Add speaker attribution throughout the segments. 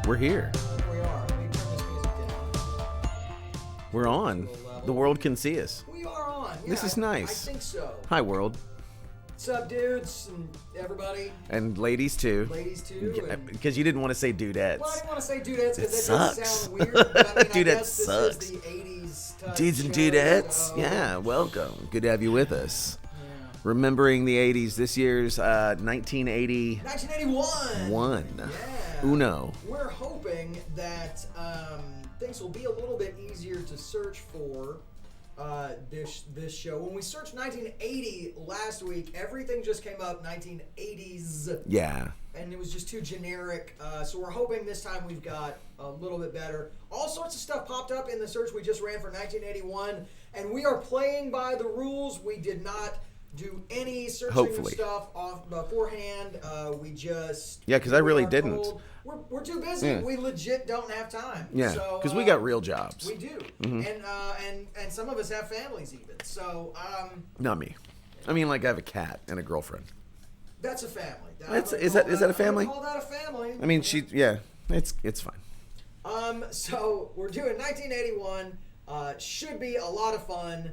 Speaker 1: We're here.
Speaker 2: We are. Let me turn this music down.
Speaker 1: We're on. The world can see us.
Speaker 2: We are on. Yeah,
Speaker 1: This is nice.
Speaker 2: I think so.
Speaker 1: Hi, world.
Speaker 2: What's up, dudes and everybody?
Speaker 1: And ladies, too.
Speaker 2: Ladies, too. And...
Speaker 1: Because you didn't want to say dudettes.
Speaker 2: Well, I didn't want to say dudettes because that
Speaker 1: sucks.
Speaker 2: does sound weird. But I mean,
Speaker 1: Dude,
Speaker 2: I
Speaker 1: that
Speaker 2: guess this
Speaker 1: sucks.
Speaker 2: is the 80s type
Speaker 1: Dudes and
Speaker 2: show,
Speaker 1: dudettes.
Speaker 2: so...
Speaker 1: Yeah, welcome. Good to have you with us.
Speaker 2: Yeah.
Speaker 1: Remembering the 80s. This year's 1980.
Speaker 2: 1981.
Speaker 1: Yeah. Uno.
Speaker 2: We're hoping that things will be a little bit easier to search for this show. When we searched 1980 last week, everything just came up 1980s.
Speaker 1: Yeah.
Speaker 2: And it was just too generic. So we're hoping this time we've got a little bit better. All sorts of stuff popped up in the search we just ran for 1981. And we are playing by the rules. We did not do any searching of stuff off beforehand. We just...
Speaker 1: Yeah, because I really didn't.
Speaker 2: We're too busy. Yeah. We legit don't have time.
Speaker 1: Yeah, because we got real jobs.
Speaker 2: We do. Mm-hmm. And some of us have families even. So...
Speaker 1: Not me. I mean, like, I have a cat and a girlfriend.
Speaker 2: That's a family.
Speaker 1: Is that a family?
Speaker 2: I call that a family.
Speaker 1: I mean, it's fine.
Speaker 2: So we're doing 1981. Should be a lot of fun.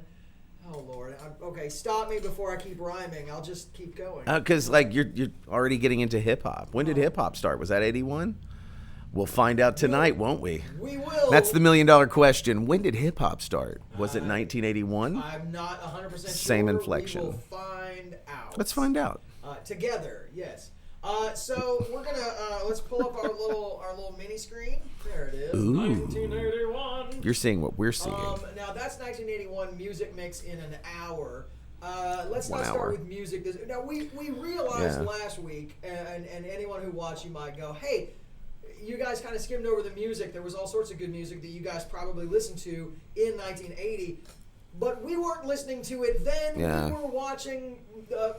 Speaker 2: Oh Lord. Okay, stop me before I keep rhyming. I'll just keep going.
Speaker 1: Because like you're already getting into hip hop. When did hip hop start? Was that 81? We'll find out tonight, won't we?
Speaker 2: We will.
Speaker 1: That's the $1 million question. When did hip hop start? Was it 1981?
Speaker 2: I'm not 100% sure.
Speaker 1: Same inflection.
Speaker 2: We will find out.
Speaker 1: Let's find out.
Speaker 2: Together, yes. So we're gonna let's pull up our little mini screen. There it is.
Speaker 1: Ooh.
Speaker 2: 1981.
Speaker 1: You're seeing what we're seeing.
Speaker 2: Now that's 1981 music mix in an hour. Let's not start with music. Now we realized last week, and anyone who watched, you might go, hey, you guys kind of skimmed over the music. There was all sorts of good music that you guys probably listened to in 1980. But we weren't listening to it then. Yeah. We were watching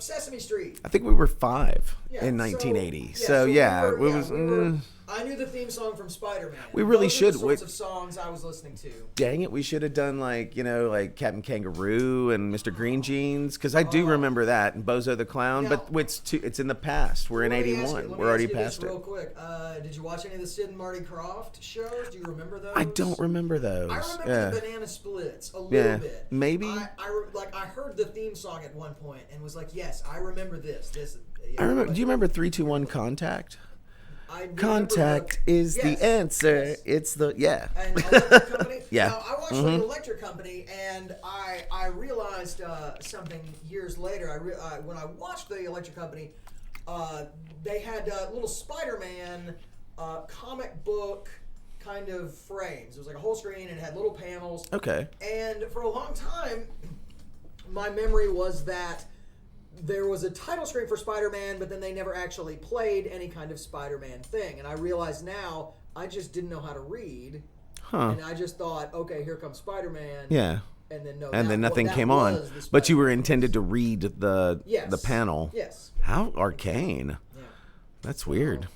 Speaker 2: Sesame Street.
Speaker 1: I think we were 5 in 1980.
Speaker 2: I knew the theme song from Spider-Man.
Speaker 1: We really should.
Speaker 2: Those are the sorts of songs I was listening to.
Speaker 1: Dang it, we should have done like Captain Kangaroo and Mr. Green Jeans, because I do remember that, and Bozo the Clown. Now, but it's in the past. We're in 81. We're already past it.
Speaker 2: Real quick, did you watch any of the Sid and Marty Krofft shows? Do you remember those?
Speaker 1: I don't remember those.
Speaker 2: I remember the Banana Splits a little bit.
Speaker 1: Maybe.
Speaker 2: I heard the theme song at one point and was like, yes, I remember this.
Speaker 1: I remember. Do you remember 3-2-1 Contact? Contact is the answer.
Speaker 2: Yes.
Speaker 1: It's the
Speaker 2: And Electric Company.
Speaker 1: Yeah.
Speaker 2: Now, I watched the Electric Company, and I realized something years later. When I watched the Electric Company, they had little Spider-Man comic book kind of frames. It was like a whole screen, and it had little panels.
Speaker 1: Okay.
Speaker 2: And for a long time, my memory was that there was a title screen for Spider-Man, but then they never actually played any kind of Spider-Man thing. And I realize now I just didn't know how to read. And I just thought, okay, here comes Spider-Man.
Speaker 1: Yeah.
Speaker 2: And then
Speaker 1: nothing came on. But you were intended to read the panel.
Speaker 2: Yes.
Speaker 1: How arcane.
Speaker 2: Yeah.
Speaker 1: That's weird.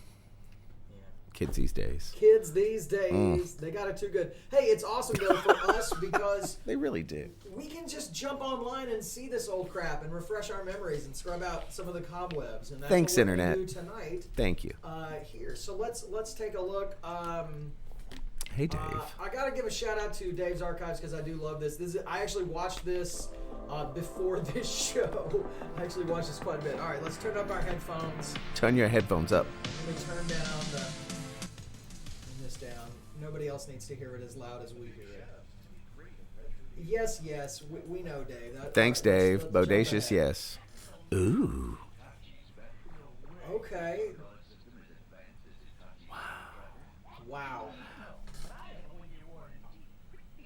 Speaker 1: Kids these days.
Speaker 2: They got it too good. Hey, it's awesome though for us because
Speaker 1: they really do.
Speaker 2: We can just jump online and see this old crap and refresh our memories and scrub out some of the cobwebs. And that's
Speaker 1: Thanks,
Speaker 2: what we're
Speaker 1: Internet.
Speaker 2: gonna do tonight.
Speaker 1: Thank you.
Speaker 2: Here, so let's take a look.
Speaker 1: Hey, Dave.
Speaker 2: I gotta give a shout out to Dave's Archives because I do love this. I actually watched this before this show. I actually watched this quite a bit. All right, let's turn up our headphones.
Speaker 1: Turn your headphones up.
Speaker 2: Let me turn this down. Nobody else needs to hear it as loud as we hear it. Yes, we know, Dave.
Speaker 1: Thanks, Dave. Bodacious, yes. Ooh.
Speaker 2: Okay. Wow.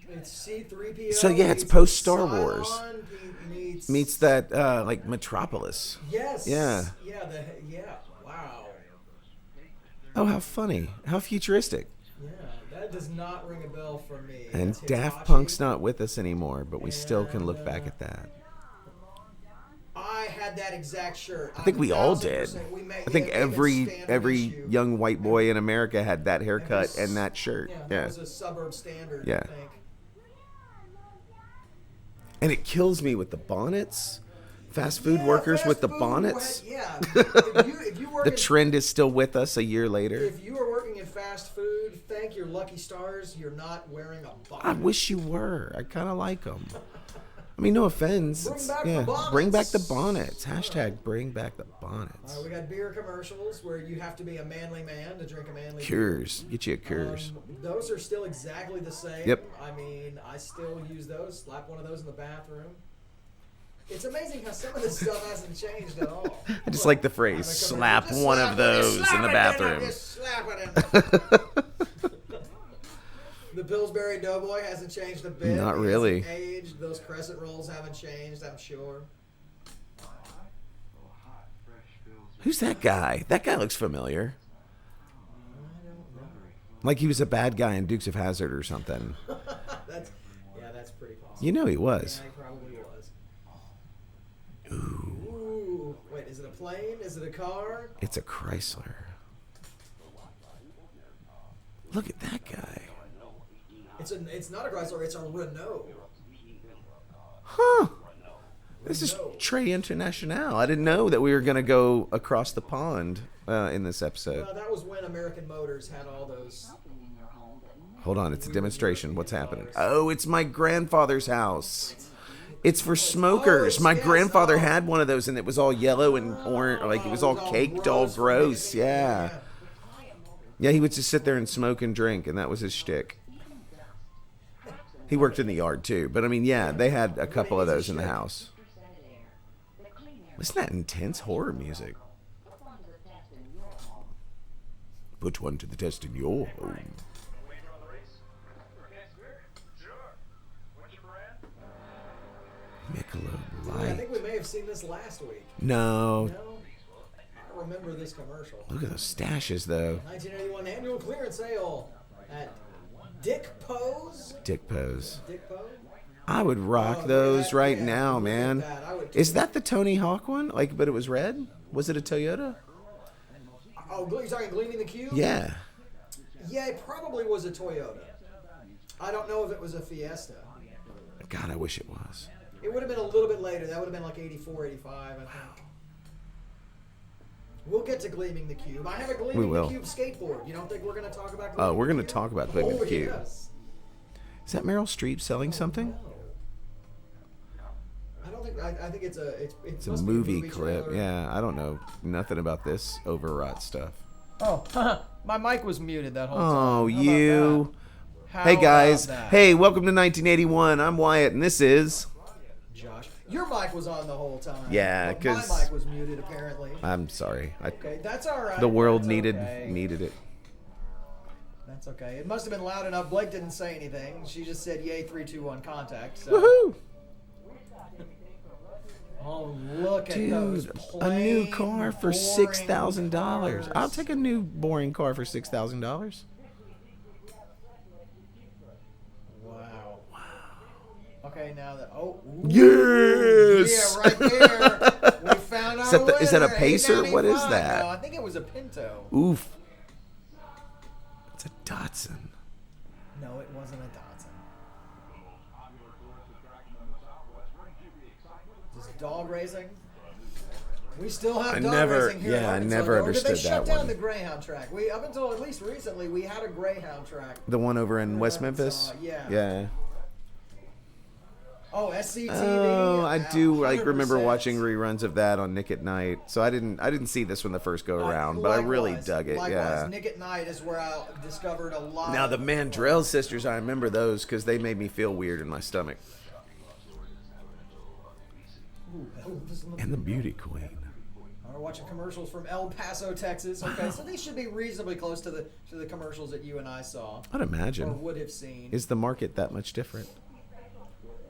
Speaker 2: It's C-3PO.
Speaker 1: So yeah, it's post Star Wars. Meets that like Metropolis.
Speaker 2: Yes.
Speaker 1: Yeah.
Speaker 2: Yeah. Wow.
Speaker 1: Oh, how funny! How futuristic.
Speaker 2: Yeah, that does not ring a bell for me.
Speaker 1: And Daft Punk's not with us anymore, but we still can look back at that.
Speaker 2: I had that exact shirt.
Speaker 1: I think we all did. I think every young white boy in America had that haircut and that shirt.
Speaker 2: Yeah, that was a suburb standard,
Speaker 1: I think. And it kills me with the bonnets Fast food workers with the bonnets.
Speaker 2: Yeah. If you work
Speaker 1: the trend is still with us a year later.
Speaker 2: If you are working in fast food, thank your lucky stars you're not wearing a bonnet.
Speaker 1: I wish you were. I kind of like them. I mean, no offense.
Speaker 2: Bring back the bonnets.
Speaker 1: Bring back the bonnets. Hashtag bring back the bonnets.
Speaker 2: We got beer commercials where you have to be a manly man to drink a manly
Speaker 1: Coors. Get you a Coors.
Speaker 2: Those are still exactly the same.
Speaker 1: Yep.
Speaker 2: I mean, I still use those. Slap one of those in the bathroom. It's amazing how some of this stuff hasn't changed at all.
Speaker 1: I just like the phrase, slap one of those in the bathroom.
Speaker 2: Just slap it in. The Pillsbury Doughboy hasn't changed a bit.
Speaker 1: Not really.
Speaker 2: It hasn't aged. Those crescent rolls haven't changed, I'm sure.
Speaker 1: Who's that guy? That guy looks familiar.
Speaker 2: I don't know.
Speaker 1: Like he was a bad guy in Dukes of Hazzard or something.
Speaker 2: That's pretty possible.
Speaker 1: You know he was.
Speaker 2: Yeah, he probably was.
Speaker 1: Ooh.
Speaker 2: Ooh. Wait, is it a plane? Is it a car?
Speaker 1: It's a Chrysler. Look at that guy.
Speaker 2: It's not a Chrysler, it's a Renault.
Speaker 1: Huh. This is Trey International. I didn't know that we were going to go across the pond in this episode.
Speaker 2: That was when American Motors had all those.
Speaker 1: Hold on, it's a demonstration. What's happening? Oh, it's my grandfather's house. It's for smokers. My grandfather had one of those, and it was all yellow and orange. Like, it was all caked, all gross. Yeah. Yeah, he would just sit there and smoke and drink, and that was his shtick. He worked in the yard, too. But, I mean, yeah, they had a couple of those in the house. Isn't that intense horror music? Put one to the test in your home. Michelob Light.
Speaker 2: I think we may have seen this last week.
Speaker 1: No.
Speaker 2: I remember this commercial.
Speaker 1: Look at those stashes, though.
Speaker 2: 1981 annual clearance sale at Dick Poe's.
Speaker 1: Dick Pose.
Speaker 2: Dick Poe?
Speaker 1: I would rock those right now, man. Is that the Tony Hawk one? Like, but it was red? Was it a Toyota?
Speaker 2: Oh, you're talking Gleaming the Cube?
Speaker 1: Yeah.
Speaker 2: Yeah, it probably was a Toyota. I don't know if it was a Fiesta.
Speaker 1: God, I wish it was.
Speaker 2: It would have been a little bit later. That would have been like 84, 85, I think. We'll get to Gleaming the Cube. I have a Gleaming the Cube skateboard. You don't think we're going to talk about Gleaming the Cube?
Speaker 1: Oh, we're going to talk about Gleaming the Cube.
Speaker 2: Yes.
Speaker 1: Is that Meryl Streep selling something?
Speaker 2: No. I don't think. I think it's a.
Speaker 1: It's a movie clip. Trailer. Yeah, I don't know nothing about this overwrought stuff.
Speaker 2: Oh, my mic was muted that whole time.
Speaker 1: Oh, you. Hey guys. Hey, welcome to 1981. I'm Wyatt, and this is
Speaker 2: Josh. Your mic was on the whole time.
Speaker 1: Yeah, because
Speaker 2: my mic was muted apparently.
Speaker 1: I'm sorry.
Speaker 2: Okay, that's all right.
Speaker 1: The world needed it.
Speaker 2: That's okay. It must have been loud enough. Blake didn't say anything. She just said, "Yay, 3, 2, 1, contact." So.
Speaker 1: Woohoo!
Speaker 2: Oh, look at those plain,
Speaker 1: a new car for $6,000.
Speaker 2: cars.
Speaker 1: I'll take a new boring car for $6,000.
Speaker 2: Wow. Okay, now that
Speaker 1: yes.
Speaker 2: Yeah, right there. We found our winner.
Speaker 1: Is that a Pacer? What is that?
Speaker 2: No, I think it was a Pinto.
Speaker 1: Oof. It's a Datsun.
Speaker 2: No, it wasn't a Datsun. Just dog racing. We still have dog racing here.
Speaker 1: Yeah, I
Speaker 2: Arkansas,
Speaker 1: never
Speaker 2: or
Speaker 1: understood
Speaker 2: did they shut
Speaker 1: that
Speaker 2: down
Speaker 1: one.
Speaker 2: the Greyhound track? Up until at least recently, we had a Greyhound track.
Speaker 1: The one over in West Memphis?
Speaker 2: Yeah.
Speaker 1: Yeah.
Speaker 2: Oh, SCTV.
Speaker 1: Oh, I do. I remember
Speaker 2: 100%.
Speaker 1: watching reruns of that on Nick at Night. So I didn't see this one the first go around, but I really dug it.
Speaker 2: Likewise,
Speaker 1: Yeah.
Speaker 2: Nick at Night is where I discovered a lot.
Speaker 1: Now the Mandrel Sisters, I remember those because they made me feel weird in my stomach. And the Beauty Queen.
Speaker 2: We're watching commercials from El Paso, Texas. Okay, so these should be reasonably close to the commercials that you and I saw.
Speaker 1: I'd imagine.
Speaker 2: Or would have seen.
Speaker 1: Is the market that much different?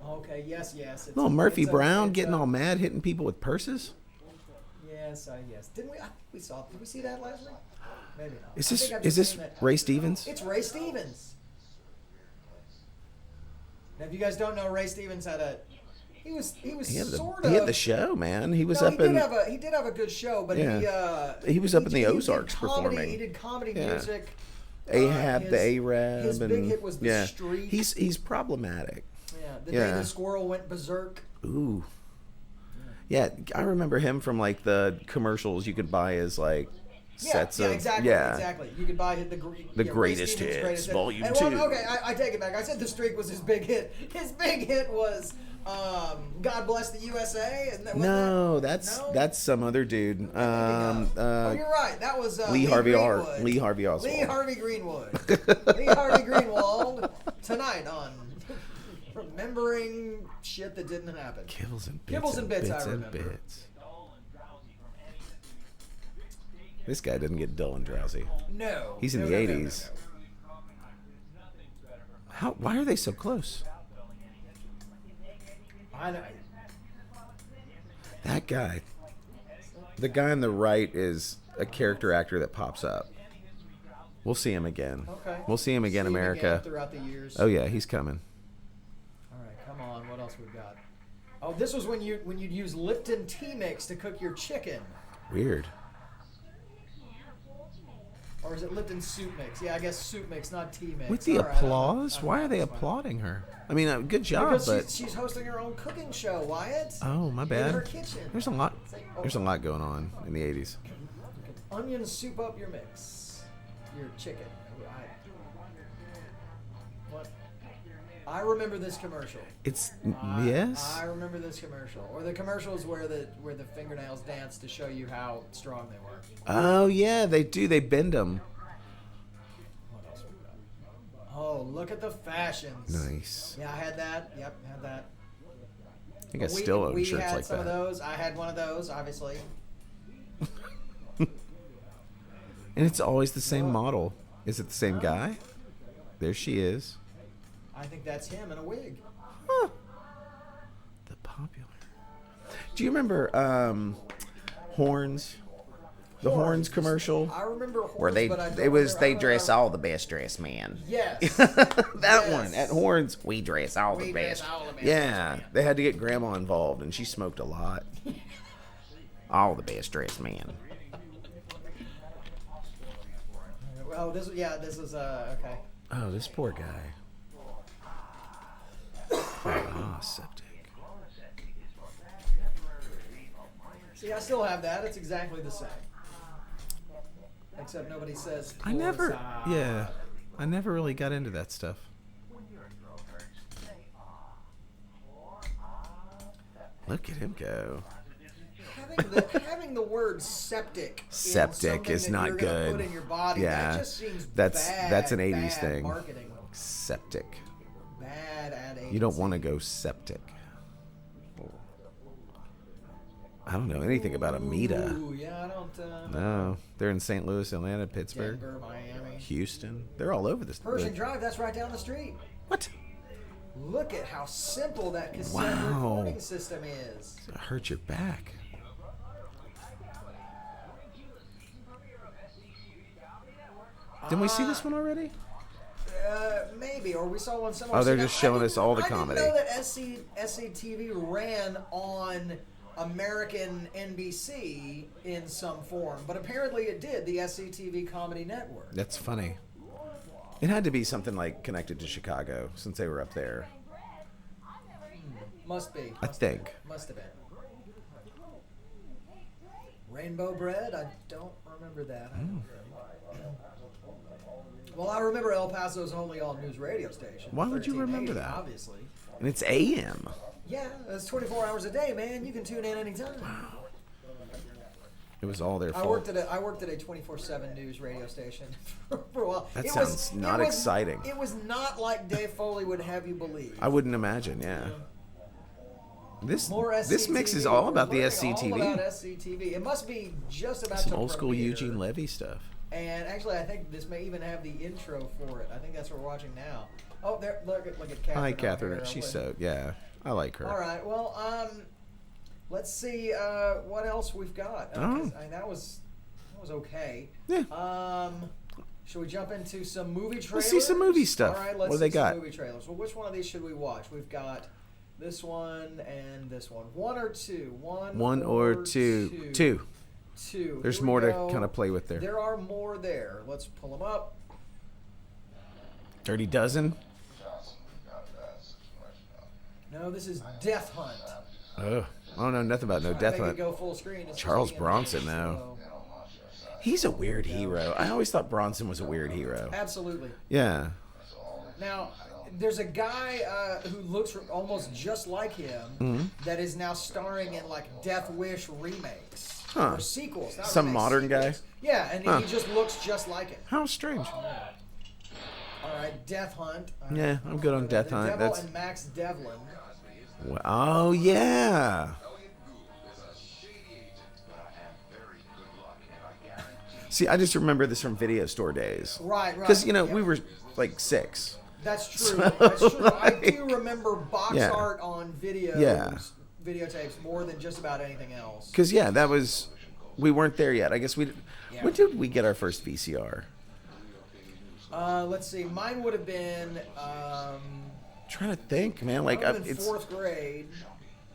Speaker 2: Okay, yes. It's
Speaker 1: Little Murphy Brown getting all mad, hitting people with purses.
Speaker 2: Yes. Didn't we? I think we saw. Did we see that last week? Maybe not.
Speaker 1: Is this Ray Stevens?
Speaker 2: It's Ray Stevens. Now, if you guys don't know, Ray Stevens had a. He had the show, man. He was
Speaker 1: up in.
Speaker 2: He did have a good show, but
Speaker 1: he was up in the Ozarks performing.
Speaker 2: He did comedy music.
Speaker 1: Ahab, the Arab,
Speaker 2: his big hit was The Street.
Speaker 1: He's problematic.
Speaker 2: Yeah, the day the squirrel went berserk.
Speaker 1: Ooh. Yeah, I remember him from like the commercials you could buy as like sets of
Speaker 2: exactly. You could buy the
Speaker 1: greatest hits, volume 2.
Speaker 2: Okay, I take it back. I said The Streak was his big hit. His big hit was God Bless the USA.
Speaker 1: That's some other dude.
Speaker 2: Oh, you're right. That was
Speaker 1: Lee Harvey Oswald.
Speaker 2: Lee Harvey Greenwood. Lee Harvey Greenwald tonight on Remembering Shit That Didn't Happen.
Speaker 1: Kibbles and
Speaker 2: Bits, I remember.
Speaker 1: This guy doesn't get dull and drowsy.
Speaker 2: No.
Speaker 1: He's in the 80s. No. Why are they so close?
Speaker 2: I know.
Speaker 1: That guy. The guy on the right is a character actor that pops up. We'll see him again.
Speaker 2: Okay.
Speaker 1: We'll see him again, America.
Speaker 2: Throughout the years.
Speaker 1: Oh yeah, he's coming.
Speaker 2: All right, come on. What else we've got? Oh, this was when you'd use Lipton tea mix to cook your chicken.
Speaker 1: Weird.
Speaker 2: Or is it Lipton soup mix? Yeah, I guess soup mix, not tea mix.
Speaker 1: With the applause? Why are they applauding her? I mean, good job,
Speaker 2: because
Speaker 1: but
Speaker 2: she's hosting her own cooking show, Wyatt.
Speaker 1: Oh, my bad.
Speaker 2: In her kitchen.
Speaker 1: There's a lot going on in the 80s.
Speaker 2: Onion soup up your mix. Your chicken. What? I remember this commercial.
Speaker 1: Yes.
Speaker 2: I remember this commercial, or the commercials where the fingernails dance to show you how strong they were.
Speaker 1: Oh yeah, they do. They bend them.
Speaker 2: What else we got? Oh, look at the fashions.
Speaker 1: Nice.
Speaker 2: Yeah, I had that. Yep, had that.
Speaker 1: I think I still own shirts like that.
Speaker 2: We had some of those. I had one of those, obviously.
Speaker 1: And it's always the same model. Is it the same guy? There she is.
Speaker 2: I think that's him in a wig.
Speaker 1: Huh. The popular. Do you remember Horns? The Horns commercial?
Speaker 2: I remember Horns,
Speaker 1: where they dress all the best dressed men.
Speaker 2: Yes.
Speaker 1: That one at Horns, we dress all the best. Yeah, they had to get Grandma involved, and she smoked a lot. All the best dressed men.
Speaker 2: Oh, this is okay.
Speaker 1: Oh, this poor guy. Septic.
Speaker 2: See, I still have that. It's exactly the same. Except nobody says.
Speaker 1: I never really got into that stuff. Look at him go.
Speaker 2: Having the word septic
Speaker 1: is not good.
Speaker 2: Put in your body, that just seems
Speaker 1: that's an 80s
Speaker 2: bad
Speaker 1: thing.
Speaker 2: Marketing.
Speaker 1: Septic.
Speaker 2: Bad at 80s.
Speaker 1: You don't want to go septic. I don't know anything about Amita.
Speaker 2: Ooh, yeah, I don't.
Speaker 1: No, they're in St. Louis, Atlanta, Pittsburgh,
Speaker 2: Denver, Miami,
Speaker 1: Houston. They're all over this.
Speaker 2: Pershing Drive. That's right down the street.
Speaker 1: What?
Speaker 2: Look at how simple that cassette recording system is.
Speaker 1: It'll hurt your back. Didn't we see this one already?
Speaker 2: Maybe, or we saw one somewhere.
Speaker 1: Oh, they're just showing us all the comedy.
Speaker 2: I didn't know that SCTV ran on American NBC in some form, but apparently it did, the SCTV Comedy Network.
Speaker 1: That's funny. It had to be something like connected to Chicago, since they were up there.
Speaker 2: Must be.
Speaker 1: I think.
Speaker 2: Must have been. Rainbow Bread? I don't remember that. Well, I remember El Paso's only all-news radio station.
Speaker 1: Why would you remember that?
Speaker 2: Obviously.
Speaker 1: And it's AM.
Speaker 2: Yeah, it's 24 hours a day, man. You can tune in anytime.
Speaker 1: Wow. It was all their fault.
Speaker 2: I worked at a 24/7 news radio station for a while.
Speaker 1: That sounds not exciting.
Speaker 2: It was not like Dave Foley would have you believe.
Speaker 1: I wouldn't imagine, yeah. This mix is
Speaker 2: SCTV.
Speaker 1: all about the
Speaker 2: All
Speaker 1: SCTV.
Speaker 2: about SCTV. It must be just about
Speaker 1: Some
Speaker 2: to
Speaker 1: old school
Speaker 2: premiere.
Speaker 1: Eugene Levy stuff.
Speaker 2: And actually, I think this may even have the intro for it. I think that's what we're watching now. Oh, there! Look at Catherine.
Speaker 1: Hi, Catherine. She's so I like her.
Speaker 2: All right. Well, let's see what else we've got. That was okay.
Speaker 1: Yeah.
Speaker 2: Should we jump into some movie trailers?
Speaker 1: Let's see some movie stuff.
Speaker 2: All right.
Speaker 1: What
Speaker 2: Let's
Speaker 1: do they
Speaker 2: see some
Speaker 1: got?
Speaker 2: movie trailers. Well, which one of these should we watch? We've got this one and this one. One or two?
Speaker 1: One or two. Two. There's more to kind of play with there.
Speaker 2: There are more there. Let's pull them up.
Speaker 1: Dirty Dozen?
Speaker 2: No, this is Death Hunt.
Speaker 1: Oh. I don't know nothing about no Death Hunt.
Speaker 2: Go full screen.
Speaker 1: Charles Bronson, though. He's a weird hero. I always thought Bronson was a weird hero.
Speaker 2: Absolutely.
Speaker 1: Yeah.
Speaker 2: Now, there's a guy who looks almost just like him that is now starring in like Death Wish remakes or sequels.
Speaker 1: Some modern guy?
Speaker 2: Yeah, and he just looks just like it.
Speaker 1: How strange.
Speaker 2: All right, Death Hunt.
Speaker 1: Yeah, I'm good on Death Hunt.
Speaker 2: Devil and Max Devlin.
Speaker 1: Oh, yeah. See, I just remember this from video store days.
Speaker 2: Right.
Speaker 1: Because, we were like 6.
Speaker 2: That's true. That's true. I do remember box art on videotapes more than just about anything else.
Speaker 1: Because, we weren't there yet. I guess when did we get our first VCR?
Speaker 2: Let's see. Mine would have been...
Speaker 1: trying to think, man. Like
Speaker 2: it's 4th grade.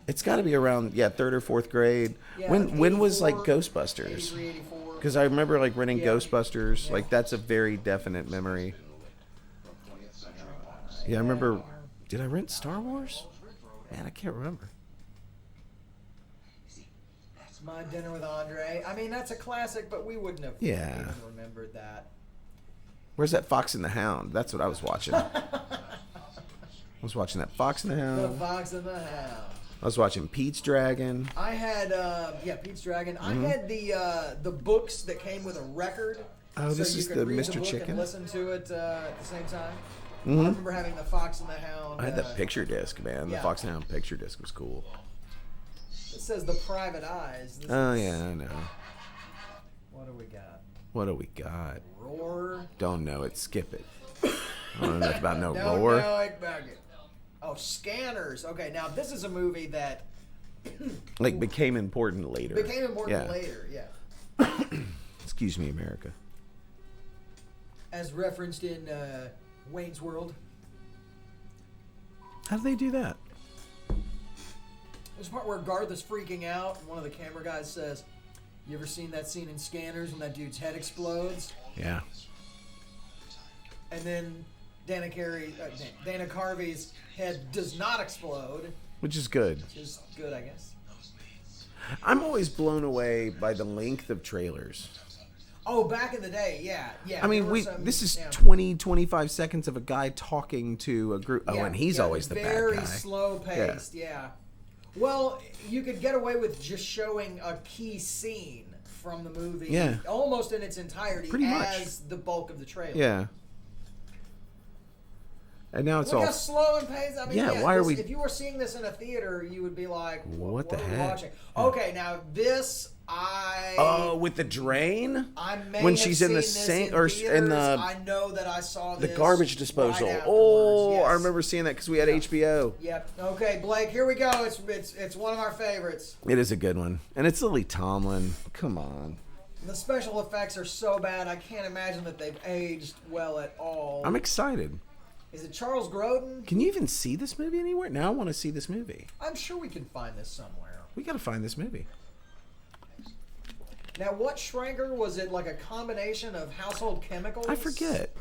Speaker 1: It's got to be around 3rd or 4th grade. Yeah, when was like Ghostbusters?
Speaker 2: 83, 84.
Speaker 1: Because I remember like renting Ghostbusters. Yeah. Like that's a very definite memory. Yeah, I remember. Did I rent Star Wars? Man, I can't remember.
Speaker 2: My Dinner with Andre. I mean, that's a classic, but we wouldn't have even remembered that.
Speaker 1: Where's that Fox and the Hound? That's what I was watching. I was watching that Fox and the Hound.
Speaker 2: The Fox and the Hound.
Speaker 1: I was watching Pete's Dragon.
Speaker 2: I had, Pete's Dragon. Mm-hmm. I had the books that came with a record.
Speaker 1: Oh, this is the Mr. Chicken?
Speaker 2: And listen to it at the same time.
Speaker 1: Mm-hmm.
Speaker 2: I remember having the Fox and the Hound.
Speaker 1: I had the picture disc, man. The Fox and the Hound picture disc was cool.
Speaker 2: It says The Private Eyes.
Speaker 1: Yeah, I know.
Speaker 2: What do we got?
Speaker 1: What do we got?
Speaker 2: Roar.
Speaker 1: Don't know it. Skip it. I don't know nothing about no Roar.
Speaker 2: Know it about it. Oh, Scanners. Okay, now this is a movie that
Speaker 1: like became important later.
Speaker 2: Yeah.
Speaker 1: Excuse me, America.
Speaker 2: As referenced in Wayne's World.
Speaker 1: How do they do that?
Speaker 2: There's a part where Garth is freaking out, and one of the camera guys says, "You ever seen that scene in Scanners when that dude's head explodes?"
Speaker 1: Yeah.
Speaker 2: And then Dana Carvey's head does not explode.
Speaker 1: Which is good.
Speaker 2: Which is good, I guess.
Speaker 1: I'm always blown away by the length of trailers.
Speaker 2: Oh, back in the day, yeah.
Speaker 1: I mean, this is 20, 25 seconds of a guy talking to a group. Oh, and he's always the bad guy.
Speaker 2: Very slow-paced, yeah. Well, you could get away with just showing a key scene from the movie almost in its entirety as the bulk of the trailer.
Speaker 1: Yeah. And now it's
Speaker 2: Look
Speaker 1: all
Speaker 2: how slow and paced. I mean,
Speaker 1: why are we?
Speaker 2: If you were seeing this in a theater, you would be like,
Speaker 1: "What the
Speaker 2: are
Speaker 1: heck?"
Speaker 2: We watching? Okay, now this
Speaker 1: with the drain.
Speaker 2: I may
Speaker 1: when
Speaker 2: have
Speaker 1: she's
Speaker 2: seen
Speaker 1: in the
Speaker 2: this
Speaker 1: sink
Speaker 2: in
Speaker 1: or
Speaker 2: theaters.
Speaker 1: in the.
Speaker 2: I know that I saw
Speaker 1: the
Speaker 2: this
Speaker 1: garbage disposal.
Speaker 2: Right
Speaker 1: Yes. I remember seeing that because we had HBO.
Speaker 2: Yep. Okay, Blake. Here we go. It's one of our favorites.
Speaker 1: It is a good one, and it's Lily Tomlin. Come on.
Speaker 2: The special effects are so bad. I can't imagine that they've aged well at all.
Speaker 1: I'm excited.
Speaker 2: Is it Charles Grodin?
Speaker 1: Can you even see this movie anywhere? Now I want to see this movie.
Speaker 2: I'm sure we can find this somewhere.
Speaker 1: We got to find this movie.
Speaker 2: Now, what shrinker? Was it like a combination of household chemicals?
Speaker 1: I forget.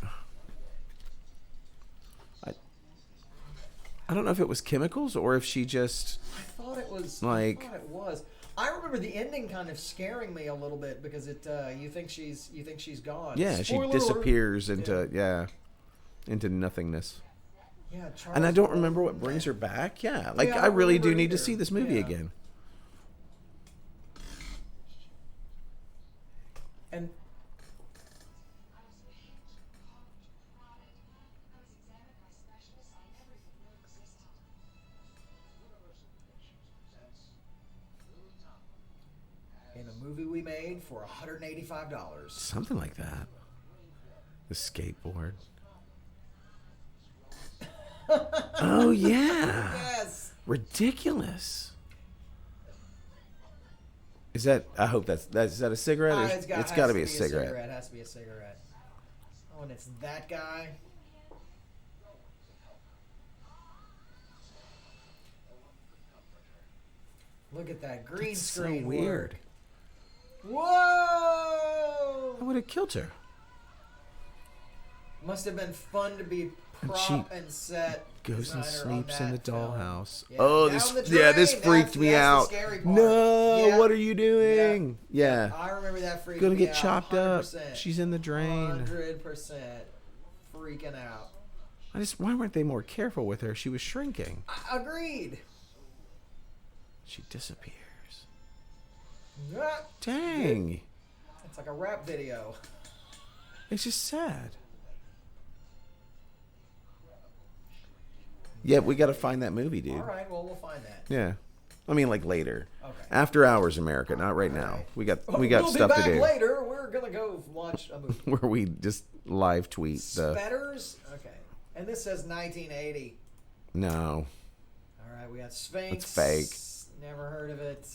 Speaker 1: I don't know if it was chemicals or if she just...
Speaker 2: I thought it was. I remember the ending kind of scaring me a little bit because you think she's gone.
Speaker 1: Yeah,
Speaker 2: Spoiler
Speaker 1: she disappears
Speaker 2: alert.
Speaker 1: into nothingness.
Speaker 2: Yeah,
Speaker 1: and I don't remember what brings her back. Yeah, I really do need to see this movie again.
Speaker 2: And in a movie we made for $185.
Speaker 1: Something like that. The skateboard. Oh yeah.
Speaker 2: Yes.
Speaker 1: Ridiculous. Is that? I hope is that a cigarette? It's got to be a cigarette.
Speaker 2: It has to be a cigarette. Oh, and it's that guy. Look at that green screen.
Speaker 1: So weird.
Speaker 2: Whoa!
Speaker 1: I would have killed her.
Speaker 2: Must have been fun to be prop and set
Speaker 1: goes and sleeps in the dollhouse.
Speaker 2: Yeah.
Speaker 1: Oh, this freaked me out.
Speaker 2: The scary part.
Speaker 1: No, what are you doing? Yeah.
Speaker 2: I remember that freaking
Speaker 1: Gonna
Speaker 2: me
Speaker 1: get
Speaker 2: out.
Speaker 1: chopped
Speaker 2: 100%.
Speaker 1: up. She's in the drain.
Speaker 2: 100% freaking out.
Speaker 1: Why weren't they more careful with her? She was shrinking.
Speaker 2: Agreed.
Speaker 1: She disappears.
Speaker 2: Ah,
Speaker 1: Dang.
Speaker 2: it's like a rap video.
Speaker 1: It's just sad. Yeah, we got to find that movie, dude.
Speaker 2: All right, well, we'll find that.
Speaker 1: Yeah. I mean, like later.
Speaker 2: Okay.
Speaker 1: After hours, America, not right now. We got stuff to do.
Speaker 2: We'll be back later. We're going to go watch a movie.
Speaker 1: Where we just live tweet the...
Speaker 2: Spetters? Okay. And this says 1980.
Speaker 1: No.
Speaker 2: All right, we got Sphinx.
Speaker 1: It's fake.
Speaker 2: Never heard of it.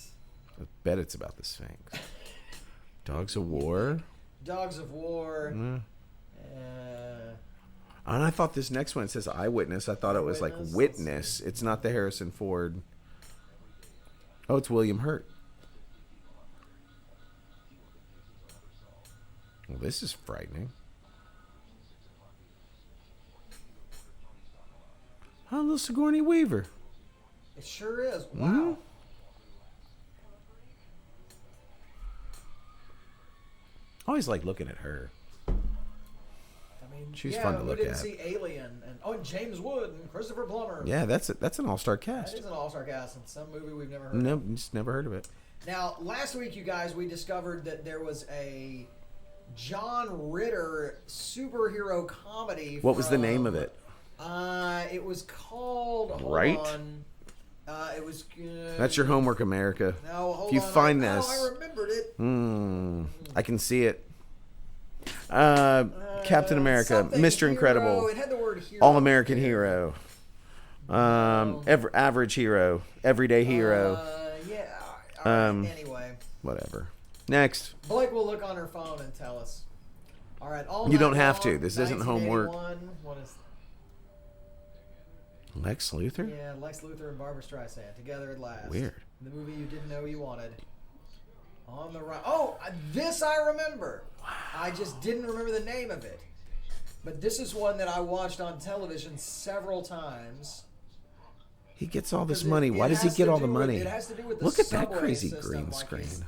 Speaker 1: I bet it's about the Sphinx. Dogs of War?
Speaker 2: Dogs of War.
Speaker 1: And I thought this next one, it says Eyewitness. I thought it was like Witness. It's not the Harrison Ford. Oh, it's William Hurt. Well, this is frightening. Oh, little Sigourney Weaver.
Speaker 2: It sure is. Wow.
Speaker 1: Mm-hmm. I always like looking at her.
Speaker 2: I mean,
Speaker 1: she's fun to look
Speaker 2: at. We didn't
Speaker 1: at.
Speaker 2: see Alien and James Wood and Christopher Plummer.
Speaker 1: Yeah, that's an all-star cast.
Speaker 2: That is an all-star cast in some movie we've never heard
Speaker 1: No,
Speaker 2: of.
Speaker 1: just never heard of it.
Speaker 2: Now, last week, you guys, we discovered that there was a John Ritter superhero comedy.
Speaker 1: What was the name of it?
Speaker 2: It was called... Hold
Speaker 1: Right?
Speaker 2: on. It was...
Speaker 1: That's your homework, America.
Speaker 2: No, hold on.
Speaker 1: If you find this...
Speaker 2: Oh, I remembered it.
Speaker 1: I can see it. Captain America, Mr.
Speaker 2: Hero.
Speaker 1: Incredible,
Speaker 2: It had the word hero.
Speaker 1: All-American Hero, average hero, everyday hero.
Speaker 2: Yeah. All right, anyway.
Speaker 1: Whatever. Next.
Speaker 2: Blake will look on her phone and tell us. All right.
Speaker 1: You don't have to. This isn't homework.
Speaker 2: What is...
Speaker 1: Lex Luthor?
Speaker 2: Yeah, Lex Luthor and Barbara Streisand together at last.
Speaker 1: Weird.
Speaker 2: The movie you didn't know you wanted. On the right. Oh, this I remember. Wow. I just didn't remember the name of it. But this is one that I watched on television several times.
Speaker 1: He gets all this money. Why does he get all the money?
Speaker 2: It has to do with the
Speaker 1: Look at that
Speaker 2: subway
Speaker 1: crazy
Speaker 2: system,
Speaker 1: green
Speaker 2: like
Speaker 1: screen.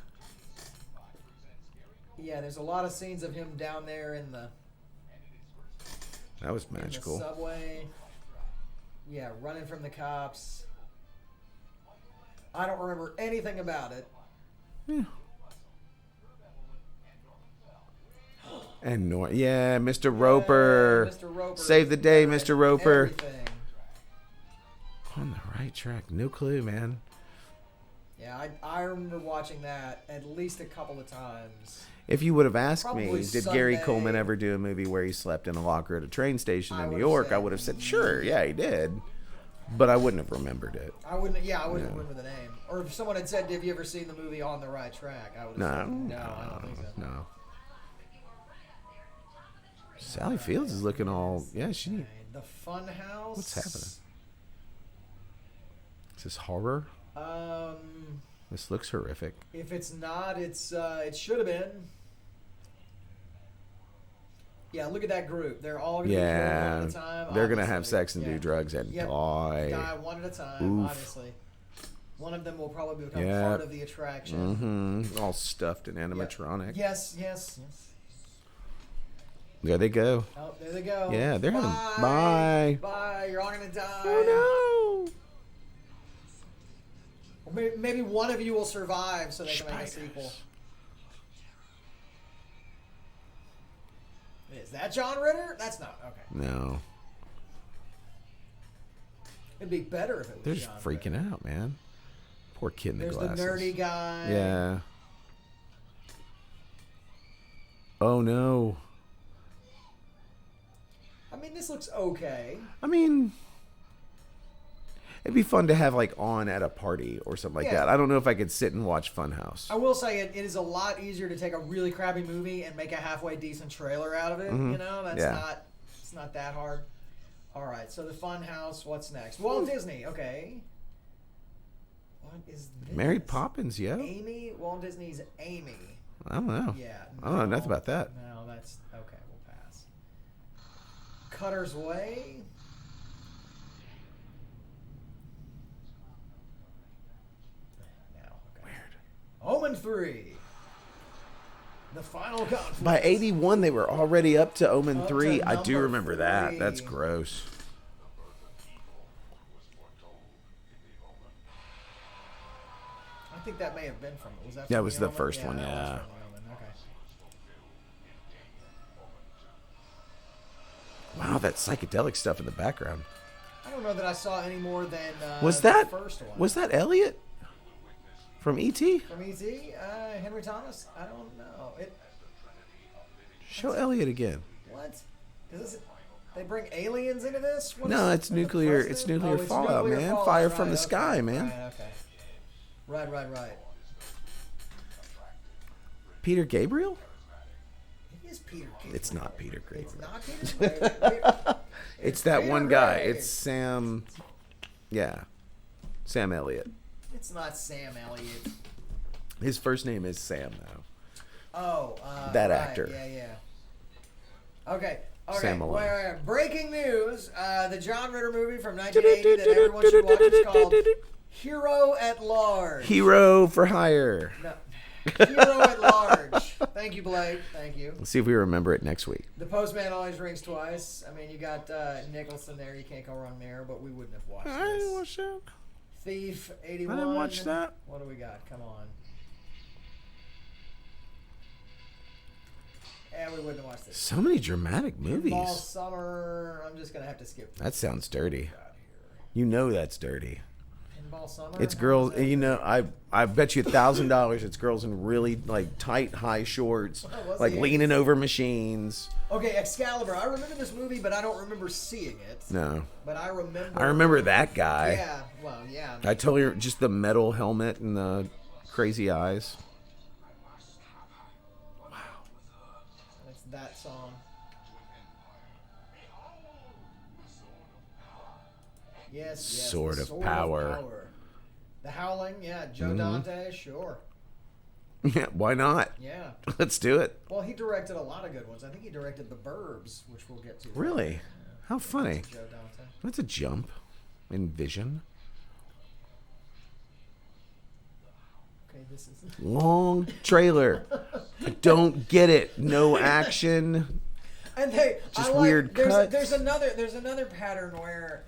Speaker 2: Yeah, there's a lot of scenes of him down there in the...
Speaker 1: That was magical.
Speaker 2: In the subway. Yeah, running from the cops. I don't remember anything about it.
Speaker 1: Yeah. And Mr. Roper.
Speaker 2: Mr. Roper.
Speaker 1: Save the day, Mr. Roper.
Speaker 2: Everything.
Speaker 1: On the right track. No clue, man.
Speaker 2: Yeah, I remember watching that at least a couple of times.
Speaker 1: If you would have asked
Speaker 2: Probably
Speaker 1: me, did
Speaker 2: Sunday.
Speaker 1: Gary Coleman ever do a movie where he slept in a locker at a train station in New York? I would have said, sure, yeah, he did. But I wouldn't have remembered it.
Speaker 2: I wouldn't remember the name. Or if someone had said, have you ever seen the movie On the Right Track? I would have said, no, I don't think so.
Speaker 1: No. Sally Fields is looking all, she...
Speaker 2: The Fun House?
Speaker 1: What's happening? Is this horror? This looks horrific.
Speaker 2: If it's not, it should have been. Yeah, look at that group. They're all going to be killed one at a time.
Speaker 1: They're going to have sex and do drugs and die.
Speaker 2: Die one at a time, obviously. One of them will probably become part of the attraction.
Speaker 1: Mm-hmm. All stuffed in animatronic.
Speaker 2: Yes.
Speaker 1: There they go.
Speaker 2: Oh, there they go.
Speaker 1: Yeah, they're having...
Speaker 2: Bye. Bye. You're all going to die.
Speaker 1: Oh, no.
Speaker 2: Or maybe one of you will survive so they can make a sequel. Is that John Ritter? That's not. Okay.
Speaker 1: No.
Speaker 2: It'd be better if it was
Speaker 1: They're
Speaker 2: John
Speaker 1: just freaking
Speaker 2: Ritter.
Speaker 1: out, man. Poor kid in the glasses.
Speaker 2: There's the nerdy guy.
Speaker 1: Yeah. Oh, no.
Speaker 2: I mean, this looks okay.
Speaker 1: I mean, it'd be fun to have like on at a party or something like that. I don't know if I could sit and watch Funhouse.
Speaker 2: I will say it is a lot easier to take a really crappy movie and make a halfway decent trailer out of it. You know, it's not that hard. All right, so the Funhouse. What's next? Walt Disney. Okay. What is this?
Speaker 1: Mary Poppins, yeah.
Speaker 2: Amy. Walt Disney's Amy.
Speaker 1: I don't know.
Speaker 2: Yeah.
Speaker 1: I don't know nothing about that.
Speaker 2: No, that's okay. We'll pass. Cutter's Way.
Speaker 1: Weird.
Speaker 2: Omen 3. The Final Conflict.
Speaker 1: By 81, they were already up to Omen 3.
Speaker 2: to
Speaker 1: I do
Speaker 2: number
Speaker 1: remember that.
Speaker 2: 3.
Speaker 1: That's gross.
Speaker 2: I think that may have been from it. Was that?
Speaker 1: Yeah, it
Speaker 2: from
Speaker 1: was
Speaker 2: the
Speaker 1: the
Speaker 2: Omen?
Speaker 1: first one,
Speaker 2: that
Speaker 1: yeah.
Speaker 2: was from the Omen. Okay.
Speaker 1: Wow, that psychedelic stuff in the background.
Speaker 2: I don't know that I saw any more than
Speaker 1: Was
Speaker 2: the
Speaker 1: that
Speaker 2: first one.
Speaker 1: was that Elliot from E.T.?
Speaker 2: From E.T.? Henry Thomas? I don't know.
Speaker 1: Show Elliot again.
Speaker 2: What? They bring aliens into this?
Speaker 1: No, it's nuclear. It's nuclear fallout,
Speaker 2: nuclear
Speaker 1: man.
Speaker 2: fallout.
Speaker 1: Fire
Speaker 2: Right,
Speaker 1: from the
Speaker 2: okay.
Speaker 1: sky, man.
Speaker 2: Right, okay. Right.
Speaker 1: Peter Gabriel?
Speaker 2: It is Peter Gabriel.
Speaker 1: It's not Peter Gabriel.
Speaker 2: It's not Peter Gabriel.
Speaker 1: It's that
Speaker 2: Peter
Speaker 1: one guy.
Speaker 2: Gabriel.
Speaker 1: It's Sam. Yeah, Sam Elliott.
Speaker 2: It's not Sam Elliott.
Speaker 1: His first name is Sam, though.
Speaker 2: Oh,
Speaker 1: that
Speaker 2: right,
Speaker 1: actor.
Speaker 2: Yeah. Okay.
Speaker 1: Sam Malone.
Speaker 2: Well, breaking news: the John Ritter movie from 1980 that everyone should watch is called Hero at Large.
Speaker 1: Hero for Hire.
Speaker 2: No. Hero at Large. Thank you, Blake. Thank you.
Speaker 1: Let's see if we remember it next week.
Speaker 2: The Postman Always Rings Twice. I mean, you got Nicholson there. You can't go wrong there, but we wouldn't have watched
Speaker 1: I didn't
Speaker 2: this.
Speaker 1: watch that.
Speaker 2: Thief, 81.
Speaker 1: I didn't watch that.
Speaker 2: What do we got? Come on. Yeah, we wouldn't have watched this.
Speaker 1: So many dramatic
Speaker 2: Fall
Speaker 1: movies.
Speaker 2: Summer. I'm just going to have to skip.
Speaker 1: That sounds dirty. You know that's dirty.
Speaker 2: Pinball Summer.
Speaker 1: It's
Speaker 2: How
Speaker 1: girls.
Speaker 2: was that?
Speaker 1: You know, I bet you $1,000 it's girls in really like tight high shorts,
Speaker 2: was
Speaker 1: like
Speaker 2: the
Speaker 1: leaning over machines.
Speaker 2: Okay, Excalibur. I remember this movie, but I don't remember seeing it.
Speaker 1: No,
Speaker 2: But I remember.
Speaker 1: I remember that guy.
Speaker 2: Yeah. Well, yeah.
Speaker 1: I totally just the metal helmet and the crazy eyes.
Speaker 2: It's that song. Yes.
Speaker 1: Sword
Speaker 2: the
Speaker 1: of
Speaker 2: Sword
Speaker 1: Power.
Speaker 2: The Howling. Yeah. Joe Dante. Sure.
Speaker 1: Yeah, why not?
Speaker 2: Yeah.
Speaker 1: Let's do it.
Speaker 2: Well, he directed a lot of good ones. I think he directed The Burbs, which we'll get to.
Speaker 1: Really? How funny.
Speaker 2: Joe Dante.
Speaker 1: That's a jump in vision.
Speaker 2: Okay, this is.
Speaker 1: Long trailer. I don't get it. No action.
Speaker 2: And they
Speaker 1: Just
Speaker 2: I like,
Speaker 1: weird cuts.
Speaker 2: There's another pattern where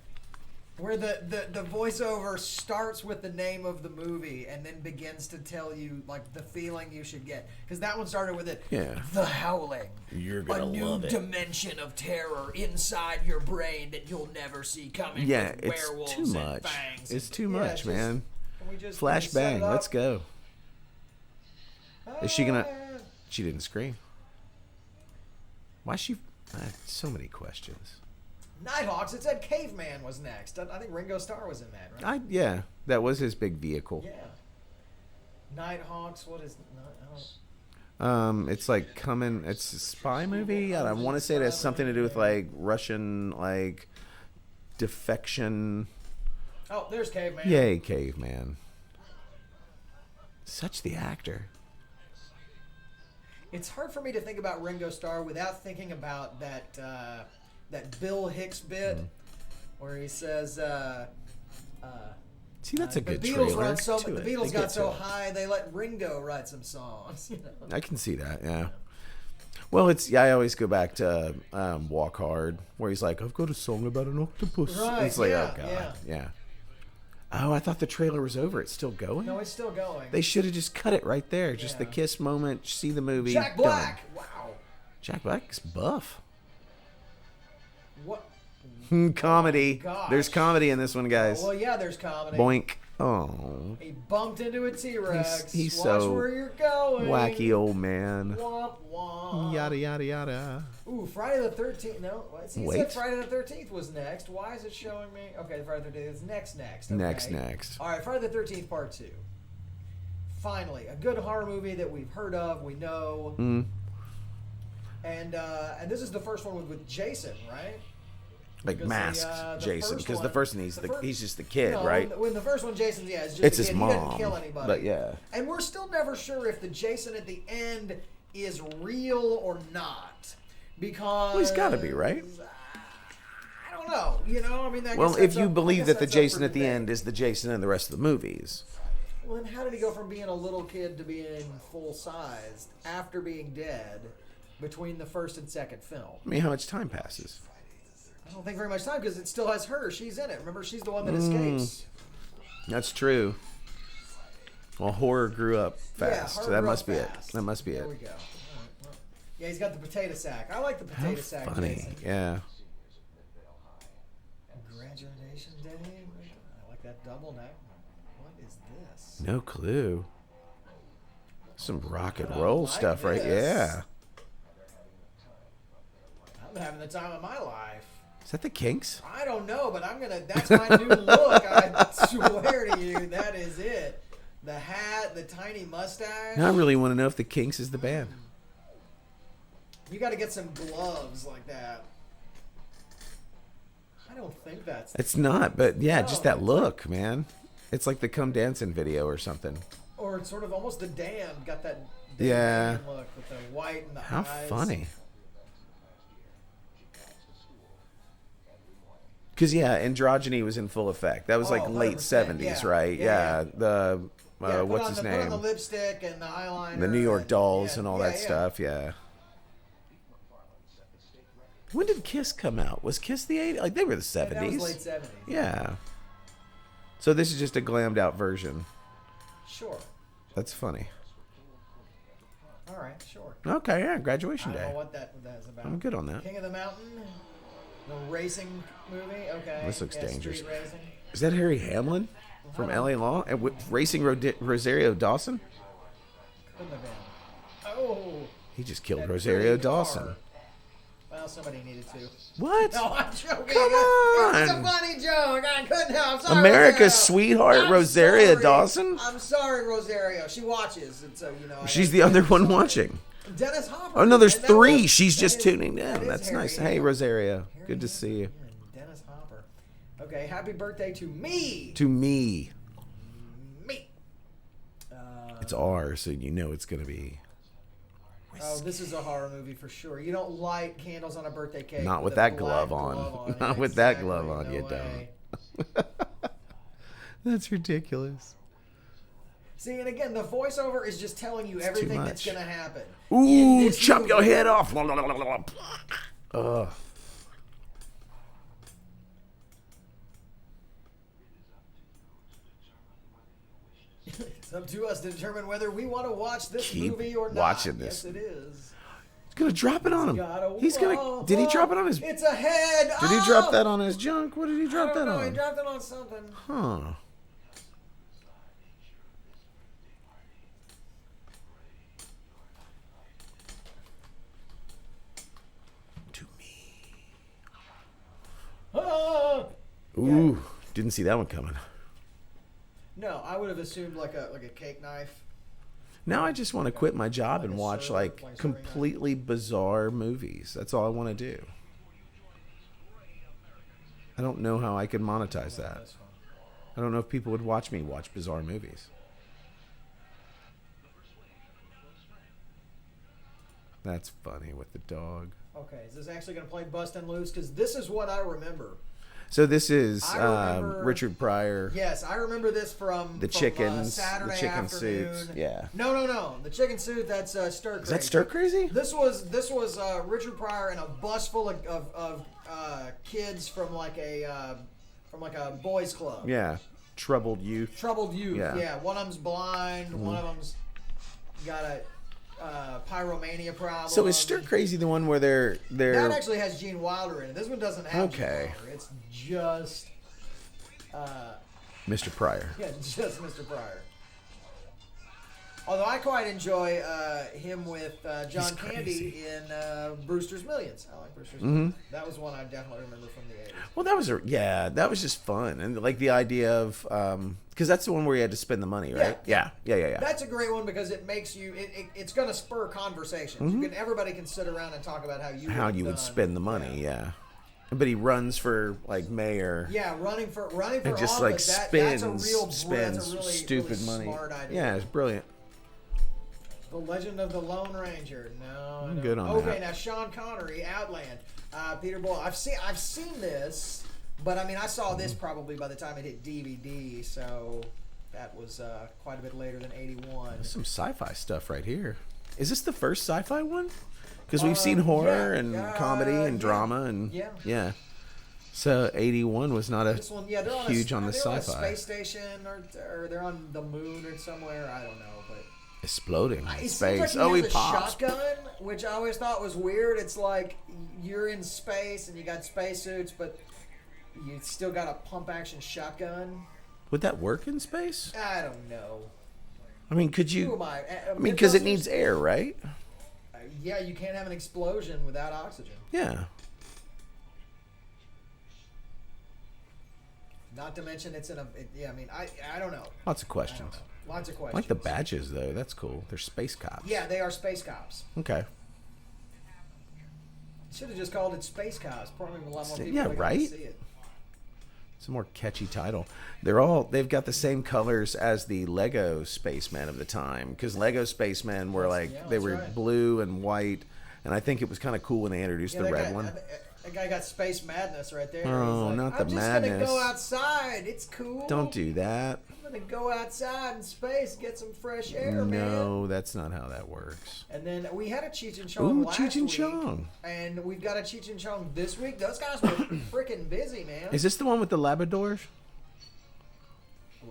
Speaker 2: the voiceover starts with the name of the movie and then begins to tell you like the feeling you should get, because that one started with it.
Speaker 1: Yeah.
Speaker 2: The Howling.
Speaker 1: You're gonna
Speaker 2: a new
Speaker 1: love it.
Speaker 2: dimension of terror inside your brain that you'll never see coming.
Speaker 1: Yeah,
Speaker 2: with
Speaker 1: it's
Speaker 2: werewolves
Speaker 1: too
Speaker 2: and
Speaker 1: much.
Speaker 2: fangs.
Speaker 1: It's too
Speaker 2: Yeah,
Speaker 1: much,
Speaker 2: it's
Speaker 1: man.
Speaker 2: Can we just
Speaker 1: Flash
Speaker 2: set it
Speaker 1: bang.
Speaker 2: up?
Speaker 1: Let's go. Is she gonna?
Speaker 2: Ah.
Speaker 1: She didn't scream. Why she? So many questions.
Speaker 2: Nighthawks. It said Caveman was next. I think Ringo Starr was in that, right?
Speaker 1: Yeah, that was his big vehicle.
Speaker 2: Yeah. Nighthawks. What is? I don't.
Speaker 1: It's like coming. It's a spy movie. I want to say it has something to do with like Russian like defection.
Speaker 2: Oh, there's Caveman.
Speaker 1: Yay, caveman! Such the actor.
Speaker 2: It's hard for me to think about Ringo Starr without thinking about that that Bill Hicks bit where he says.
Speaker 1: See, that's a good
Speaker 2: the Beatles
Speaker 1: trailer.
Speaker 2: run so,
Speaker 1: To
Speaker 2: the
Speaker 1: it.
Speaker 2: Beatles
Speaker 1: They
Speaker 2: got
Speaker 1: get
Speaker 2: so
Speaker 1: to it.
Speaker 2: high they let Ringo write some songs. You know?
Speaker 1: I can see that, yeah. Well, I always go back to Walk Hard, where he's like, I've got a song about an octopus.
Speaker 2: Right,
Speaker 1: It's like,
Speaker 2: yeah,
Speaker 1: oh, God, yeah. Oh, I thought the trailer was over. It's still going?
Speaker 2: No, it's still going.
Speaker 1: They should have just cut it right there. Just the
Speaker 2: Yeah.
Speaker 1: kiss moment, see the movie.
Speaker 2: Jack Black. Wow.
Speaker 1: Jack Black's buff.
Speaker 2: What?
Speaker 1: Comedy.
Speaker 2: gosh.
Speaker 1: There's comedy in this one, guys.
Speaker 2: Well, yeah, there's comedy.
Speaker 1: Boink. Oh,
Speaker 2: He bumped into a T-Rex.
Speaker 1: He's
Speaker 2: Watch
Speaker 1: so
Speaker 2: where you're going.
Speaker 1: wacky old man.
Speaker 2: Womp womp.
Speaker 1: Yada, yada, yada.
Speaker 2: Ooh, Friday the 13th. No, see, it
Speaker 1: Wait.
Speaker 2: said Friday the 13th was next. Why is it showing me? Okay, Friday the 13th is next. Okay.
Speaker 1: Next.
Speaker 2: All right, Friday the 13th Part 2. Finally, a good horror movie that we've heard of, we know. And this is the first one with Jason, right?
Speaker 1: Like
Speaker 2: Because
Speaker 1: masked
Speaker 2: the
Speaker 1: Jason,
Speaker 2: first
Speaker 1: because the
Speaker 2: one-
Speaker 1: first one he's just the kid, right?
Speaker 2: When the first one, Jason's it's just
Speaker 1: It's
Speaker 2: a
Speaker 1: his
Speaker 2: kid. He
Speaker 1: mom,
Speaker 2: doesn't kill anybody.
Speaker 1: but yeah.
Speaker 2: And we're still never sure if the Jason at the end is real or not, because
Speaker 1: Well, he's got to be, right?
Speaker 2: don't know. You know, I mean,
Speaker 1: well, if you believe that the Jason at the end is the Jason in the rest of the movies.
Speaker 2: Well, then how did he go from being a little kid to being full-sized after being dead between the first and second film?
Speaker 1: I mean, how much time passes?
Speaker 2: I don't think very much time because it still has her. She's in it. Remember, she's the one that escapes.
Speaker 1: That's true. Well, horror grew up fast, so that must be it. That must be it.
Speaker 2: There we go. Yeah, he's got the potato sack. I like the potato sack.
Speaker 1: Funny,
Speaker 2: Jason.
Speaker 1: yeah.
Speaker 2: Congratulations, Dave. I like that double neck. What is this?
Speaker 1: No clue. Some rock and roll stuff, right? Yeah.
Speaker 2: I've been having the time of my life.
Speaker 1: Is that the Kinks?
Speaker 2: I don't know, but that's my new look. I swear to you, that is it. The hat, the tiny mustache.
Speaker 1: Now I really want to know if the Kinks is the band.
Speaker 2: You got to get some gloves like that. I don't think that's...
Speaker 1: It's not, but yeah, just that look, man. It's like the Come Dancing video or something.
Speaker 2: Or it's sort of almost the Damned. Got that look with the white and the eyes.
Speaker 1: How funny. Because, yeah, androgyny was in full effect. That was like late 70s, right? Yeah. The, what's his name?
Speaker 2: Put on the lipstick and the eyeliner.
Speaker 1: The New York Dolls and all that stuff, yeah. When did Kiss come out? Was Kiss the 80s? Like, they were the 70s.
Speaker 2: That was late 70s.
Speaker 1: Yeah. So this is just a glammed out version.
Speaker 2: Sure.
Speaker 1: That's funny.
Speaker 2: All right, sure.
Speaker 1: Okay, yeah, graduation day.
Speaker 2: I don't know what that is about.
Speaker 1: I'm good on that.
Speaker 2: King of the Mountain? The racing movie? Okay.
Speaker 1: This looks dangerous.
Speaker 2: Street racing.
Speaker 1: Is that Harry Hamlin from LA Law? And racing Rosario Dawson?
Speaker 2: Couldn't have been. Oh.
Speaker 1: He just killed Rosario Dawson.
Speaker 2: Car. Well, somebody needed to.
Speaker 1: What?
Speaker 2: No, I'm joking.
Speaker 1: Come on.
Speaker 2: It's a funny joke. I couldn't help. Sorry,
Speaker 1: America's
Speaker 2: Rosario.
Speaker 1: sweetheart, Rosario Dawson?
Speaker 2: I'm sorry, Rosario. She watches. And so, you know.
Speaker 1: She's the other one watching.
Speaker 2: Dennis Hopper.
Speaker 1: Oh, no, there's three. She's just tuning in. That's
Speaker 2: Harry.
Speaker 1: nice. Hey, Rosario.
Speaker 2: Harry
Speaker 1: Good to see you.
Speaker 2: Dennis Hopper. Okay, happy birthday to me.
Speaker 1: To me.
Speaker 2: Me.
Speaker 1: It's R, so you know it's going to be...
Speaker 2: Oh, this is a horror movie for sure. You don't light candles on a birthday cake.
Speaker 1: Not with that glove on. Not with that glove on, you don't. That's ridiculous.
Speaker 2: See, and again, the voiceover is just telling you everything that's going to happen.
Speaker 1: Ooh, chop your head off. Ugh.
Speaker 2: It's up to us to determine whether we want to watch this movie or not.
Speaker 1: Watching this.
Speaker 2: Yes, it is.
Speaker 1: He's gonna drop it on him. He's gonna. Did he drop it on his?
Speaker 2: It's a head.
Speaker 1: Did he drop that on his junk? What did he drop that on?
Speaker 2: He dropped it on something.
Speaker 1: Huh. To me. Ooh, didn't see that one coming.
Speaker 2: No, I would have assumed like a cake knife.
Speaker 1: Now I just want to quit my job and watch like completely bizarre movies. That's all I want to do. I don't know how I could monetize that. I don't know if people would watch me watch bizarre movies. That's funny with the dog.
Speaker 2: Okay, is this actually going to play Bustin' Loose? Because this is what I remember.
Speaker 1: So this is Richard Pryor.
Speaker 2: Yes, I remember this from
Speaker 1: the chickens,
Speaker 2: Saturday
Speaker 1: the chicken
Speaker 2: afternoon.
Speaker 1: suits. Yeah.
Speaker 2: No. The chicken suit. That's Stir Crazy.
Speaker 1: Is that Stir Crazy?
Speaker 2: This was Richard Pryor and a bus full of kids from like a boys club.
Speaker 1: Yeah. Troubled youth.
Speaker 2: Yeah. One of them's blind. Mm-hmm. One of them's got a pyromania problem.
Speaker 1: So is Stir Crazy the one where they're
Speaker 2: that actually has Gene Wilder in it. This one doesn't have Gene Wilder. It's just
Speaker 1: Mr. Pryor.
Speaker 2: Yeah, just Mr. Pryor. Although I quite enjoy him with John Candy in Brewster's Millions. I like Brewster's Millions. That was one I definitely remember from the 80s.
Speaker 1: Well, that was just fun. And like the idea of, because that's the one where you had to spend the money, right? Yeah.
Speaker 2: That's a great one because it makes you, it's going to spur conversations. Everybody can sit around and talk about how you would spend
Speaker 1: the money, yeah. But he runs for like mayor.
Speaker 2: Yeah, running for
Speaker 1: and just
Speaker 2: office.
Speaker 1: Like spends
Speaker 2: that's a real
Speaker 1: stupid
Speaker 2: really
Speaker 1: money.
Speaker 2: Smart idea.
Speaker 1: Yeah, it's brilliant.
Speaker 2: The Legend of the Lone Ranger. No,
Speaker 1: I'm good on that.
Speaker 2: Okay, now Sean Connery, Outland. Peter Boyle. I've seen this, but I mean I saw this probably by the time it hit DVD, so that was quite a bit later than 81.
Speaker 1: There's some sci-fi stuff right here. Is this the first sci-fi one? Because we've seen horror and comedy and drama and yeah. So 81 was not
Speaker 2: this one, they're
Speaker 1: huge on the
Speaker 2: they're
Speaker 1: sci-fi.
Speaker 2: On a space station or they're on the moon or somewhere. I don't know, but
Speaker 1: exploding in
Speaker 2: it
Speaker 1: space.
Speaker 2: Seems like he has
Speaker 1: he
Speaker 2: a
Speaker 1: pops.
Speaker 2: shotgun, which I always thought was weird. It's like you're in space and you got spacesuits, but you still got a pump-action shotgun.
Speaker 1: Would that work in space?
Speaker 2: I don't know.
Speaker 1: I mean, could you?
Speaker 2: Who am I?
Speaker 1: I mean, because it needs air, right?
Speaker 2: Yeah, you can't have an explosion without oxygen.
Speaker 1: Yeah.
Speaker 2: Not to mention it's in a. I mean, I don't know.
Speaker 1: Lots of questions.
Speaker 2: Lots of questions.
Speaker 1: I like the badges though. That's cool. They're space cops.
Speaker 2: Yeah, they are space cops.
Speaker 1: Okay.
Speaker 2: Should have just called it Space Cops. Probably a lot more people.
Speaker 1: Yeah, right.
Speaker 2: See it.
Speaker 1: It's a more catchy title. They've got the same colors as the Lego Spacemen of the time, because Lego Spacemen were they were
Speaker 2: right.
Speaker 1: blue and white, and I think it was kind of cool when they introduced the red one.
Speaker 2: That guy got space madness right there.
Speaker 1: Oh,
Speaker 2: He's like,
Speaker 1: not the
Speaker 2: I'm just
Speaker 1: madness.
Speaker 2: gonna go outside. It's cool.
Speaker 1: Don't do that.
Speaker 2: I'm gonna go outside in space, get some fresh air, man.
Speaker 1: No, that's not how that works.
Speaker 2: And then we had a Cheech and Chong last
Speaker 1: Cheech and
Speaker 2: week,
Speaker 1: Chong.
Speaker 2: and we've got a Cheech and Chong this week. Those guys were freaking busy, man.
Speaker 1: Is this the one with the Labradors?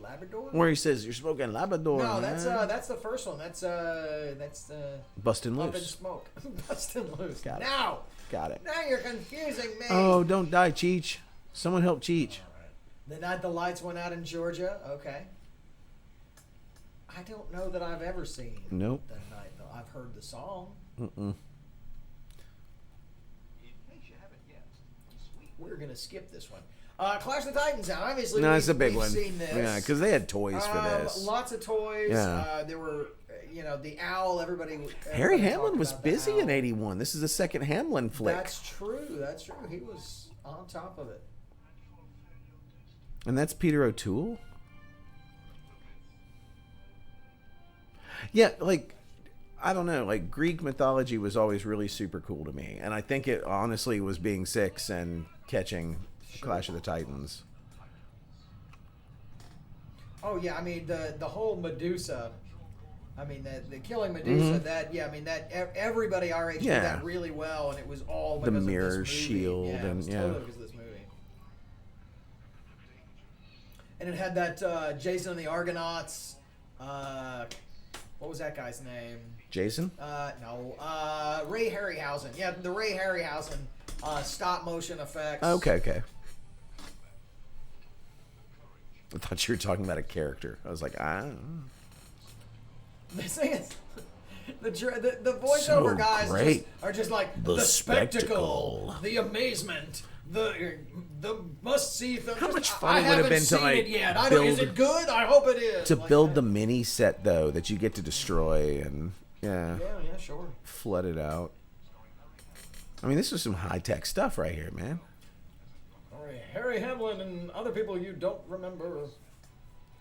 Speaker 2: Labrador?
Speaker 1: Where he says you're smoking Labrador?
Speaker 2: No,
Speaker 1: man.
Speaker 2: that's the first one. That's
Speaker 1: Bustin'
Speaker 2: Up in
Speaker 1: Loose.
Speaker 2: Smoke. Bustin' Loose.
Speaker 1: Got it.
Speaker 2: Now.
Speaker 1: Got it.
Speaker 2: Now you're confusing me.
Speaker 1: Oh, don't die, Cheech. Someone help Cheech.
Speaker 2: The night the lights went out in Georgia. Okay. I don't know that I've ever seen.
Speaker 1: Nope.
Speaker 2: The night though. I've heard the song.
Speaker 1: Mm-mm.
Speaker 2: We're gonna skip this one. Clash of the Titans. Now, obviously,
Speaker 1: No, it's a big
Speaker 2: we've
Speaker 1: one.
Speaker 2: seen this.
Speaker 1: Yeah, because they had toys for this.
Speaker 2: Lots of toys.
Speaker 1: Yeah.
Speaker 2: There were, the owl. Everybody.
Speaker 1: Harry
Speaker 2: talked
Speaker 1: Hamlin was
Speaker 2: about the
Speaker 1: busy
Speaker 2: owl.
Speaker 1: in '81. This is the second Hamlin flick.
Speaker 2: That's true. That's true. He was on top of it.
Speaker 1: And that's Peter O'Toole? Yeah, I don't know. Greek mythology was always really super cool to me. And I think it honestly was being 6 and catching Clash of the Titans.
Speaker 2: Oh, yeah. I mean, the whole Medusa. I mean, the killing Medusa, that everybody our age did that really well, and it was all because
Speaker 1: the
Speaker 2: of
Speaker 1: mirror
Speaker 2: this movie.
Speaker 1: shield
Speaker 2: Yeah, it was totally because of this movie. And it had that Jason and the Argonauts. What was that guy's name?
Speaker 1: Jason?
Speaker 2: No. Ray Harryhausen. Yeah, the Ray Harryhausen stop motion effects.
Speaker 1: Okay. I thought you were talking about a character. I was like,
Speaker 2: The thing is, the voiceover guys are just like
Speaker 1: The
Speaker 2: the
Speaker 1: spectacle.
Speaker 2: spectacle, the amazement, the must see film.
Speaker 1: How much fun
Speaker 2: I
Speaker 1: it would have
Speaker 2: haven't
Speaker 1: been to,
Speaker 2: seen it yet. I don't, is
Speaker 1: build-
Speaker 2: it good? I hope it is.
Speaker 1: to build the mini set, though, that you get to destroy and,
Speaker 2: Yeah, sure.
Speaker 1: flood it out. I mean, this is some high-tech stuff right here, man.
Speaker 2: Harry Hamlin and other people you don't remember.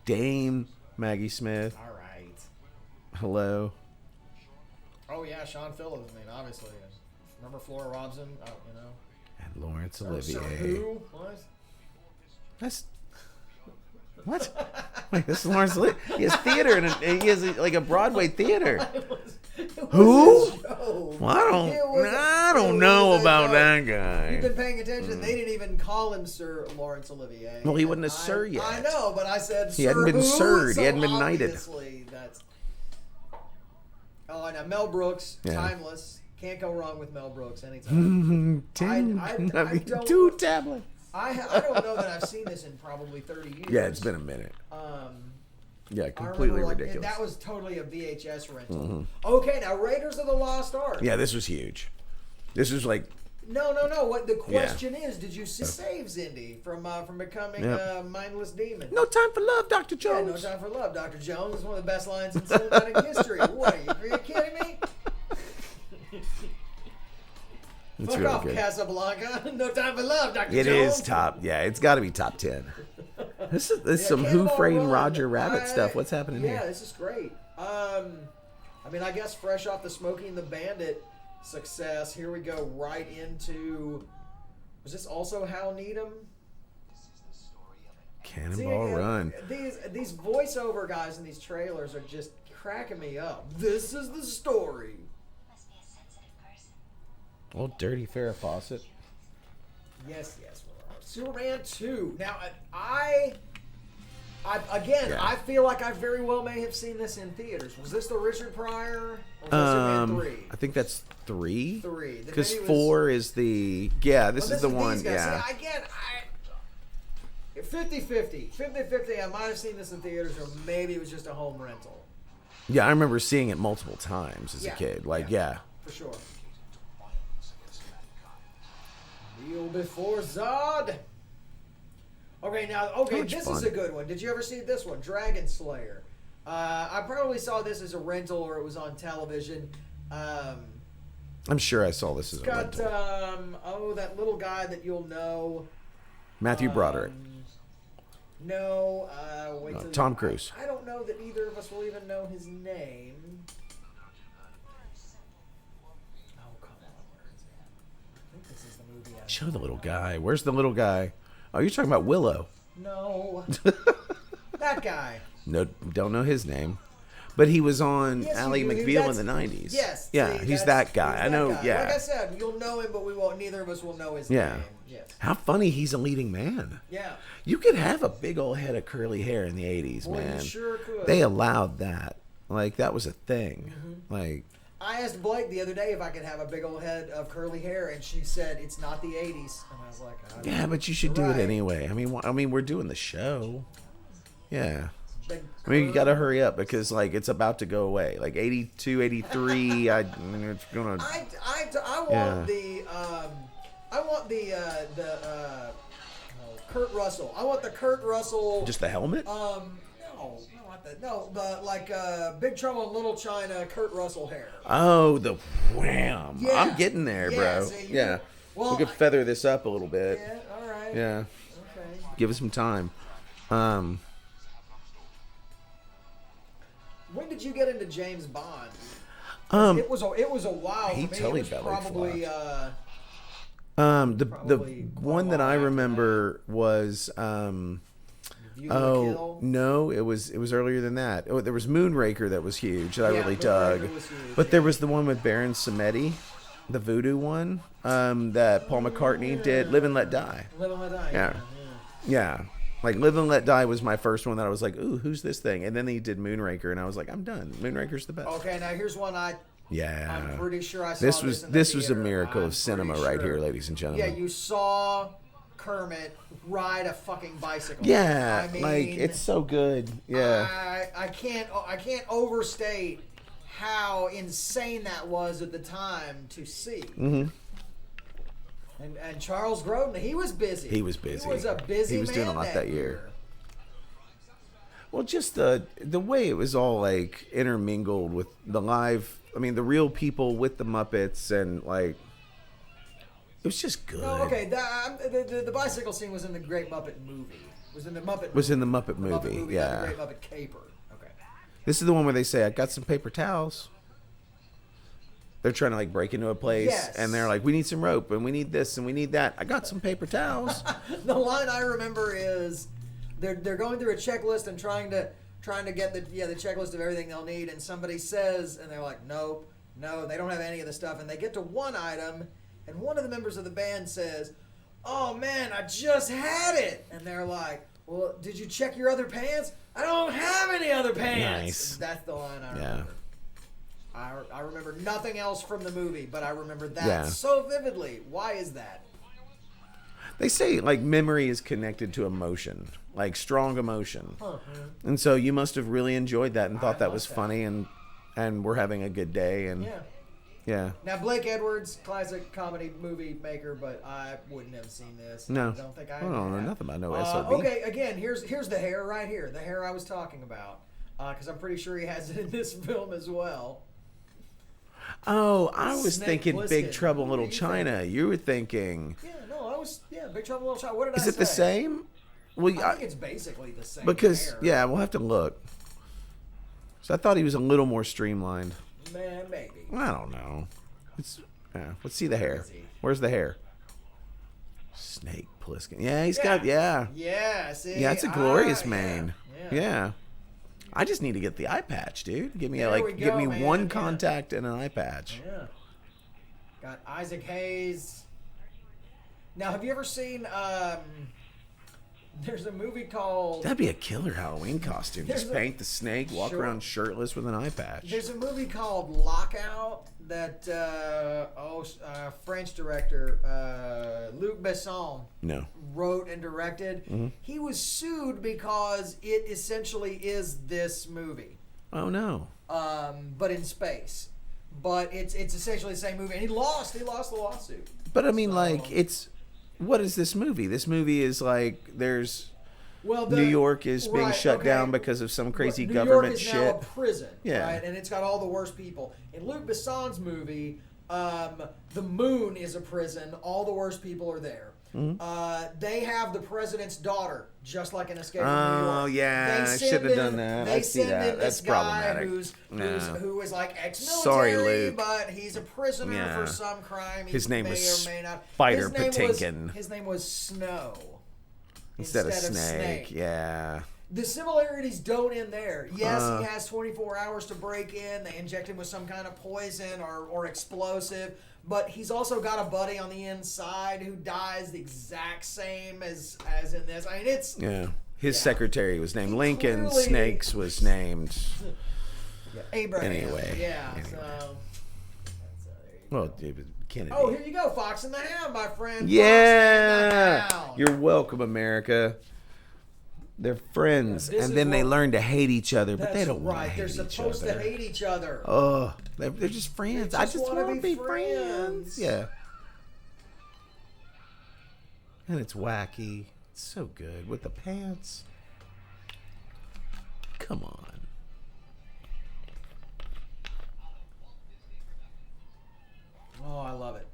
Speaker 1: Dame Maggie Smith.
Speaker 2: All right.
Speaker 1: Hello.
Speaker 2: Oh, yeah, Sean Phillips. I mean, obviously. Remember Flora Robson?
Speaker 1: And Laurence
Speaker 2: Sir
Speaker 1: Olivier.
Speaker 2: who? What?
Speaker 1: That's... What? Wait, this is Laurence Olivier. He has theater, and he has a Broadway theater. Who? Well, I don't know about that guy.
Speaker 2: You've been paying attention. They didn't even call him Sir Laurence Olivier.
Speaker 1: Well, he wasn't a sir yet.
Speaker 2: I know, but I said
Speaker 1: He
Speaker 2: Sir
Speaker 1: hadn't been
Speaker 2: who?
Speaker 1: sirred.
Speaker 2: So
Speaker 1: He hadn't been knighted.
Speaker 2: obviously that's... Oh, now Mel Brooks, timeless. Can't go wrong with Mel Brooks anytime. I don't-
Speaker 1: 2 tablets.
Speaker 2: I don't know that I've seen this in probably 30 years.
Speaker 1: Yeah, it's been a minute. Yeah,
Speaker 2: I
Speaker 1: completely
Speaker 2: remember,
Speaker 1: ridiculous.
Speaker 2: That was totally a VHS rental. Okay, now Raiders of the Lost Ark.
Speaker 1: Yeah, this was huge. This was like...
Speaker 2: No. What the question is, did you save Indy from becoming a mindless demon?
Speaker 1: No time for love, Dr.
Speaker 2: Yeah,
Speaker 1: Jones.
Speaker 2: no time for love, Dr. Jones. It's one of the best lines in cinematic history. What, are you kidding me?
Speaker 1: It's
Speaker 2: Fuck
Speaker 1: really
Speaker 2: off,
Speaker 1: good.
Speaker 2: Casablanca. No time for love, Dr.
Speaker 1: It
Speaker 2: Jones.
Speaker 1: is top. Yeah, it's got to be top 10. This is some Who
Speaker 2: Cannonball
Speaker 1: Framed
Speaker 2: Run.
Speaker 1: Roger Rabbit stuff. What's happening
Speaker 2: Yeah,
Speaker 1: here?
Speaker 2: this is great. I mean, I guess fresh off the Smokey and the Bandit success, here we go right into... Was this also Hal Needham?
Speaker 1: Cannonball Run.
Speaker 2: These voiceover guys in these trailers are just cracking me up. This is the story.
Speaker 1: Old dirty Farrah Fawcett.
Speaker 2: Yes. Superman 2. Now, I feel like I very well may have seen this in theaters. Was this the Richard Pryor? Or was this Superman 3?
Speaker 1: I think that's 3.
Speaker 2: 3.
Speaker 1: Because 4 is the... Yeah, this is the one. Yeah.
Speaker 2: See, again, 50-50. 50-50, I might have seen this in theaters, or maybe it was just a home rental.
Speaker 1: Yeah, I remember seeing it multiple times as a kid. Like, yeah.
Speaker 2: For sure. Kneel before Zod. Okay, this is a good one. Did you ever see this one? Dragon Slayer. I probably saw this as a rental or it was on television.
Speaker 1: I'm sure I saw this as a rental.
Speaker 2: That little guy that you'll know.
Speaker 1: Matthew Broderick.
Speaker 2: No,
Speaker 1: Tom Cruise.
Speaker 2: I don't know that either of us will even know his name. Oh, come on. Where is it? I think this is the movie.
Speaker 1: Show the little guy. Where's the little guy? Oh, you're talking about Willow.
Speaker 2: No. That guy.
Speaker 1: No, don't know his name. But he was on Ally McBeal in the 90s.
Speaker 2: Yes.
Speaker 1: Yeah, he's that guy. I know, yeah.
Speaker 2: Like I said, you'll know him, but neither of us will know his name. Yes.
Speaker 1: How funny he's a leading man.
Speaker 2: Yeah.
Speaker 1: You could have a big old head of curly hair in the 80s, man.
Speaker 2: You sure could.
Speaker 1: They allowed that. Like, that was a thing. Mm-hmm. Like...
Speaker 2: I asked Blake the other day if I could have a big old head of curly hair, and she said it's not the 80s. And I was like,
Speaker 1: yeah, but you should do it anyway. I mean, we're doing the show. Yeah. I mean, you got to hurry up because, like, it's about to go away. Like, 82, 83, it's going to...
Speaker 2: I want the Kurt Russell. I want the Kurt Russell...
Speaker 1: Just the helmet?
Speaker 2: No, Big Trouble in Little China, Kurt Russell hair.
Speaker 1: Oh, the wham! Yeah. I'm getting there, bro.
Speaker 2: Yeah. Well,
Speaker 1: we could feather this up a little bit.
Speaker 2: Yeah. All right.
Speaker 1: Yeah.
Speaker 2: Okay.
Speaker 1: Give us some time.
Speaker 2: When did you get into James Bond? It was a while.
Speaker 1: He totally
Speaker 2: probably.
Speaker 1: The one that I remember was no, it was earlier than that. Oh, there was Moonraker that was huge that I really dug. But there was the one with Baron Samedi, the voodoo one, that Paul McCartney did, Live and Let Die.
Speaker 2: Live and Let Die.
Speaker 1: Yeah. Like Live and Let Die was my first one that I was like, ooh, who's this thing? And then he did Moonraker, and I was like, I'm done. Moonraker's the best.
Speaker 2: Okay, now here's one I'm pretty sure I saw
Speaker 1: this was a miracle of cinema right here, ladies and gentlemen.
Speaker 2: Yeah, you saw Kermit ride a fucking bicycle.
Speaker 1: Yeah, I mean, like it's so good. Yeah,
Speaker 2: I can't overstate how insane that was at the time to see.
Speaker 1: Mm-hmm.
Speaker 2: And Charles Grodin, he was busy.
Speaker 1: He was busy.
Speaker 2: He was a busy man.
Speaker 1: He was doing a lot that year. Well, just the way it was all like intermingled with the live. I mean, the real people with the Muppets and like. It was just good.
Speaker 2: No, okay. The bicycle scene was in the Great Muppet Movie.
Speaker 1: In the Muppet movie. Yeah.
Speaker 2: The Great Muppet Caper. Okay.
Speaker 1: This is the one where they say, "I got some paper towels." They're trying to like break into a place, and they're like, "We need some rope, and we need this, and we need that." I got some paper towels.
Speaker 2: The line I remember is, they're going through a checklist and trying to get the checklist of everything they'll need, and somebody says, and they're like, "Nope, no, they don't have any of the stuff," and they get to one item. And one of the members of the band says, "Oh man, I just had it." And they're like, "Well, did you check your other pants?" "I don't have any other pants."
Speaker 1: Nice.
Speaker 2: That's the line I remember. I remember nothing else from the movie, but I remember that so vividly. Why is that?
Speaker 1: They say like memory is connected to emotion, like strong emotion.
Speaker 2: Huh.
Speaker 1: And so you must have really enjoyed that and thought that was funny and we're having a good day and yeah.
Speaker 2: Now, Blake Edwards, classic comedy movie maker, but I wouldn't have seen this.
Speaker 1: No.
Speaker 2: I don't think I
Speaker 1: don't know nothing about no SOB.
Speaker 2: Okay, again, here's the hair right here. The hair I was talking about. Because I'm pretty sure he has it in this film as well.
Speaker 1: Oh, I was thinking
Speaker 2: Plissken.
Speaker 1: Big Trouble in Little China. You were thinking...
Speaker 2: Big Trouble in Little China. What did I say?
Speaker 1: Is it the same? Well,
Speaker 2: I think it's basically the same
Speaker 1: because,
Speaker 2: hair.
Speaker 1: we'll have to look. So I thought he was a little more streamlined.
Speaker 2: Man, maybe.
Speaker 1: I don't know. Let's see the hair. Where's the hair? Snake Plissken. Yeah, he's got. Yeah.
Speaker 2: Yeah. See.
Speaker 1: Yeah, it's a glorious mane. Yeah. I just need to get the eye patch, dude. Give me one contact and an eye patch.
Speaker 2: Yeah. Got Isaac Hayes. Now, have you ever seen? There's a movie called...
Speaker 1: That'd be a killer Halloween costume. Just paint the snake, walk around shirtless with an eye patch.
Speaker 2: There's a movie called Lockout that French director Luc Besson wrote and directed.
Speaker 1: Mm-hmm.
Speaker 2: He was sued because it essentially is this movie.
Speaker 1: Oh no!
Speaker 2: But in space. But it's essentially the same movie, and he lost the lawsuit.
Speaker 1: But I mean, what is this movie? This movie is like New York is being shut down because of some crazy government shit. New York is
Speaker 2: now a prison, right? And it's got all the worst people. In Luc Besson's movie, the moon is a prison. All the worst people are there.
Speaker 1: Mm-hmm.
Speaker 2: They have the president's daughter, just like in Escape from New York.
Speaker 1: Oh yeah, I should have done that. I see that. That's problematic.
Speaker 2: Who is like ex-military,
Speaker 1: sorry, Luke,
Speaker 2: but he's a prisoner for some crime.
Speaker 1: His name was
Speaker 2: Spider
Speaker 1: Patinkin.
Speaker 2: His name was Snow
Speaker 1: instead of Snake. Yeah.
Speaker 2: The similarities don't end there. Yes, he has 24 hours to break in. They inject him with some kind of poison or explosive. But he's also got a buddy on the inside who dies the exact same as in this. I mean, it's...
Speaker 1: Yeah. His secretary was named Lincoln. Snake's was named...
Speaker 2: Abraham.
Speaker 1: Anyway.
Speaker 2: Yeah,
Speaker 1: anyway.
Speaker 2: so...
Speaker 1: Well, David Kennedy.
Speaker 2: Oh, here you go, Fox and the Hound, my friend.
Speaker 1: Yeah!
Speaker 2: Fox and the Hound.
Speaker 1: You're welcome, America. They're friends, and then they learn to hate each other, but they don't want to hate each other.
Speaker 2: They're supposed to hate each other.
Speaker 1: Oh, they're just friends. I just want to be friends. Yeah. And it's wacky. It's so good with the pants. Come on.
Speaker 2: Oh, I love it.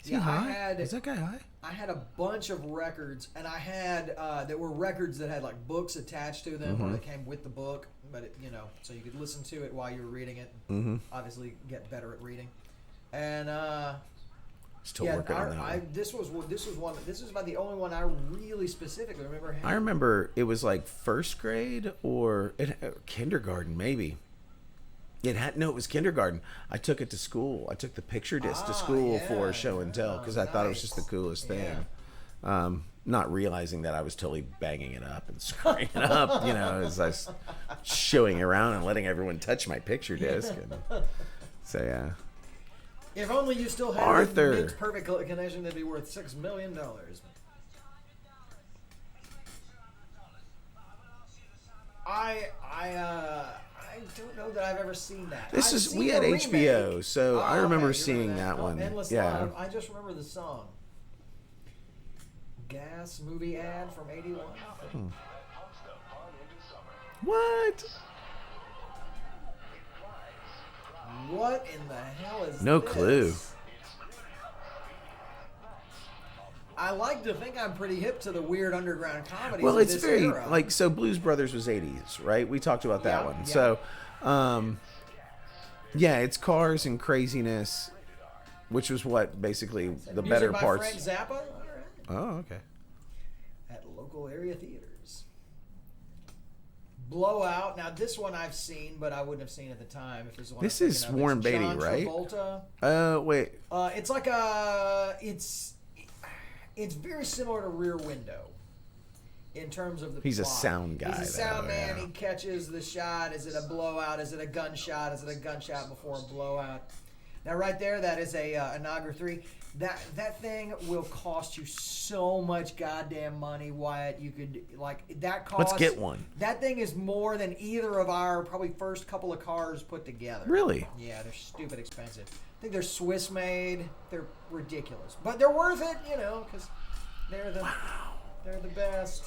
Speaker 1: Is he high? Is that guy high?
Speaker 2: I had a bunch of records, and I had that were records that had like books attached to them, or they came with the book. But so you could listen to it while you were reading it. Mm-hmm. Obviously, get better at reading. And
Speaker 1: still working on that.
Speaker 2: This was about the only one I really specifically remember.
Speaker 1: I remember it was like first grade or kindergarten, maybe. It was kindergarten. I took it to school. I took the picture disc to school for show and tell because I thought it was just the coolest thing. Not realizing that I was totally banging it up and screwing it up, as I was showing around and letting everyone touch my picture disc. And, so yeah.
Speaker 2: If only you still had
Speaker 1: Arthur.
Speaker 2: a perfect connection, that'd be worth $6 million. I don't know that I've ever seen that. We had
Speaker 1: HBO, so I remember seeing that one.
Speaker 2: Endless Love. I just remember the song. Gas movie ad from 81.
Speaker 1: What?
Speaker 2: What in the hell is
Speaker 1: No
Speaker 2: this?
Speaker 1: clue.
Speaker 2: I like to think I'm pretty hip to the weird underground comedies.
Speaker 1: Well, it's very
Speaker 2: era.
Speaker 1: so Blues Brothers was 80's, right? We talked about that one.
Speaker 2: Yeah.
Speaker 1: So, it's cars and craziness, which was what basically the
Speaker 2: Music
Speaker 1: better
Speaker 2: by
Speaker 1: parts.
Speaker 2: Frank Zappa. All right.
Speaker 1: Oh, okay.
Speaker 2: At local area theaters. Blowout. Now this one I've seen, but I wouldn't have seen at the time. If
Speaker 1: this is Warren Beatty, right?
Speaker 2: Travolta.
Speaker 1: Wait.
Speaker 2: It's like it's very similar to Rear Window in terms of the
Speaker 1: He's
Speaker 2: plot.
Speaker 1: a sound guy.
Speaker 2: He's a sound man. He catches the shot. Is it a blowout? Is it a gunshot? Is it a gunshot before a blowout? Now, right there, that is a Nagra 3. That thing will cost you so much goddamn money, Wyatt. You could, that cost...
Speaker 1: Let's get one.
Speaker 2: That thing is more than either of our probably first couple of cars put together.
Speaker 1: Really?
Speaker 2: Yeah, they're stupid expensive. I think they're Swiss made. They're ridiculous, but they're worth it, because they're the best.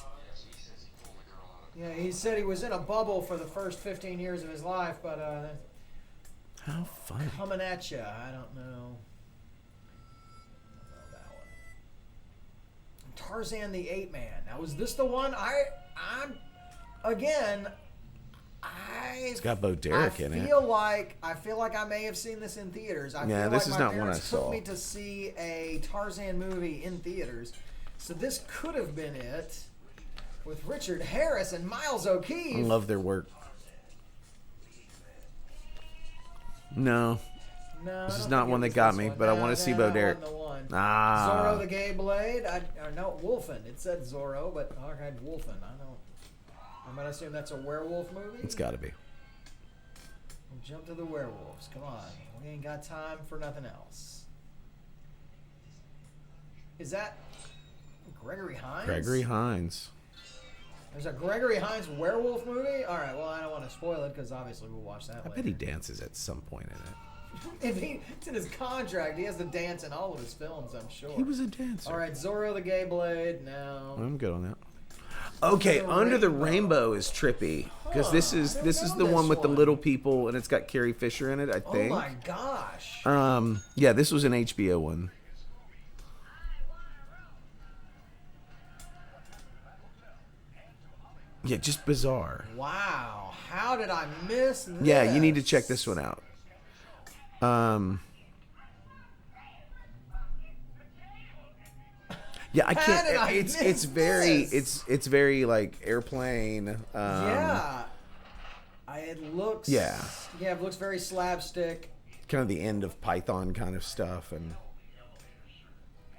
Speaker 2: Yeah, he said he was in a bubble for the first 15 years of his life, but
Speaker 1: how funny.
Speaker 2: Coming at you, I don't know that one. Tarzan the Ape Man. Now, was this the one? I
Speaker 1: It's got Broderick in it.
Speaker 2: I feel like I may have seen this in theaters.
Speaker 1: This is not one I saw.
Speaker 2: Took me to see a Tarzan movie in theaters, so this could have been it. With Richard Harris and Miles O'Keefe.
Speaker 1: I love their work. No, this is not one that got me, but I want to see Broderick.
Speaker 2: Zorro the Gay Blade. No, Wolfen. It said Zorro, but I had Wolfen. I'm gonna assume that's a werewolf movie.
Speaker 1: It's got to be.
Speaker 2: We'll jump to the werewolves. Come on, we ain't got time for nothing else. Is that Gregory Hines?
Speaker 1: Gregory Hines.
Speaker 2: There's a Gregory Hines werewolf movie? All right, well, I don't want to spoil it because obviously we'll watch that later.
Speaker 1: I bet he dances at some point in it.
Speaker 2: It's in his contract. He has to dance in all of his films, I'm sure.
Speaker 1: He was a dancer.
Speaker 2: All right, Zorro the Gay Blade, now.
Speaker 1: I'm good on that. Okay, Under the Rainbow is trippy because this is the one with the little people and it's got Carrie Fisher in it, I think.
Speaker 2: Oh my gosh.
Speaker 1: Yeah, this was an HBO one. Yeah, just bizarre.
Speaker 2: Wow, how did I miss this?
Speaker 1: Yeah, you need to check this one out. Yeah, I can't. It's very like airplane.
Speaker 2: Yeah. It looks.
Speaker 1: Yeah.
Speaker 2: Yeah, it looks very slapstick.
Speaker 1: Kind of the end of Python kind of stuff, and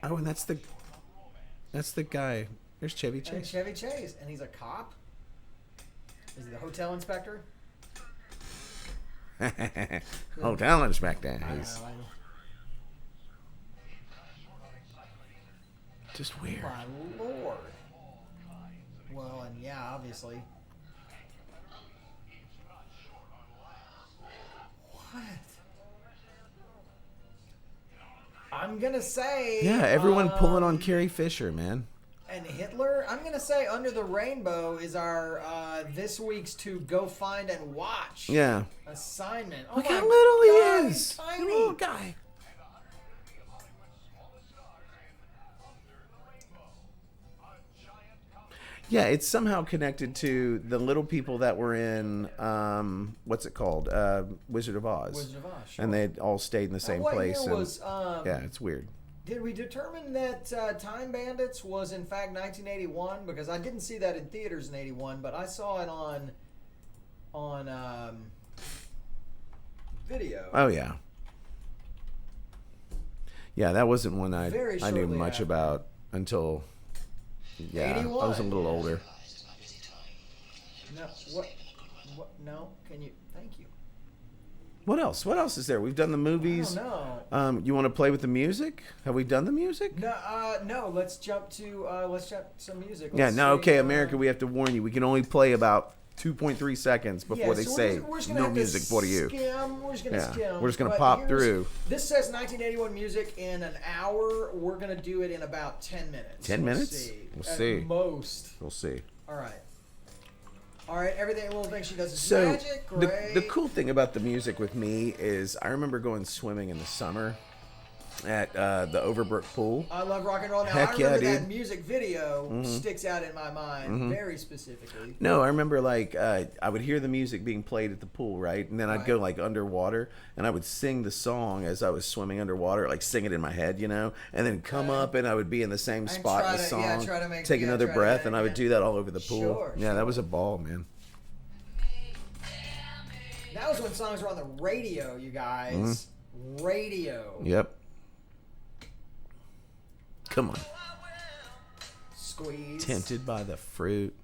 Speaker 1: and that's the guy. There's Chevy Chase.
Speaker 2: And Chevy Chase, and he's a cop. Is he the hotel inspector?
Speaker 1: Hotel inspector. He's just weird.
Speaker 2: My lord. Well, and yeah, obviously. What? I'm gonna say.
Speaker 1: Yeah, everyone pulling on Carrie Fisher, man.
Speaker 2: And Hitler. I'm gonna say Under the Rainbow is our this week's to go find and watch.
Speaker 1: Yeah.
Speaker 2: Assignment.
Speaker 1: Look how little he is.
Speaker 2: Tiny.
Speaker 1: Little guy. Yeah, it's somehow connected to the little people that were in what's it called? Wizard of Oz.
Speaker 2: Wizard of Oz, sure.
Speaker 1: And they all stayed in the same place.
Speaker 2: Year was,
Speaker 1: yeah, it's weird.
Speaker 2: Did we determine that Time Bandits was in fact 1981? Because I didn't see that in theaters in '81, but I saw it on video.
Speaker 1: Oh yeah. Yeah, that wasn't one I knew much about until. Yeah,
Speaker 2: 81.
Speaker 1: I was a little older.
Speaker 2: No, what? No, can you? Thank you.
Speaker 1: What else? What else is there? We've done the movies.
Speaker 2: I don't know.
Speaker 1: You want to play with the music? Have we done the music?
Speaker 2: No. Let's jump to some music.
Speaker 1: Okay, America. We have to warn you. We can only play about 2.3 seconds before they say no music for you.
Speaker 2: We're just gonna skim.
Speaker 1: We're just gonna pop through.
Speaker 2: This says 1981 music in an hour. We're gonna do it in about 10 minutes.
Speaker 1: 10 minutes? We'll see.
Speaker 2: At most.
Speaker 1: We'll see.
Speaker 2: All right. Everything little thing she does is magic. Great.
Speaker 1: The cool thing about the music with me is I remember going swimming in the summer at the Overbrook pool.
Speaker 2: I love rock and roll. Now,
Speaker 1: Heck
Speaker 2: I remember
Speaker 1: yeah,
Speaker 2: that music video sticks out in my mind very specifically.
Speaker 1: No, I remember like I would hear the music being played at the pool, right? And then I'd go like underwater and I would sing the song as I was swimming underwater, like sing it in my head, and then come up and I would be in the same spot in the song, take another breath, and I would do that all over the pool. Sure. That was a ball, man.
Speaker 2: That was when songs were on the radio, you guys. Radio.
Speaker 1: Yep. Come on.
Speaker 2: Squeeze.
Speaker 1: Tempted by the fruit.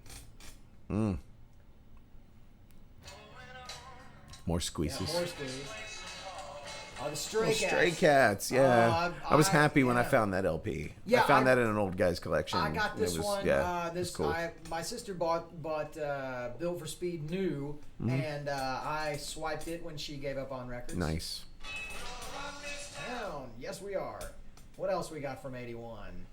Speaker 1: More squeezes.
Speaker 2: Yeah, more squeeze. Oh, the Stray Cats.
Speaker 1: Stray Cats, yeah. I was happy when I found that LP. Yeah, I found that in an old guy's collection.
Speaker 2: I got this one.
Speaker 1: Yeah, cool.
Speaker 2: My sister bought Built for Speed new, and I swiped it when she gave up on records.
Speaker 1: Nice.
Speaker 2: Down. Yes, we are. What else we got from '81?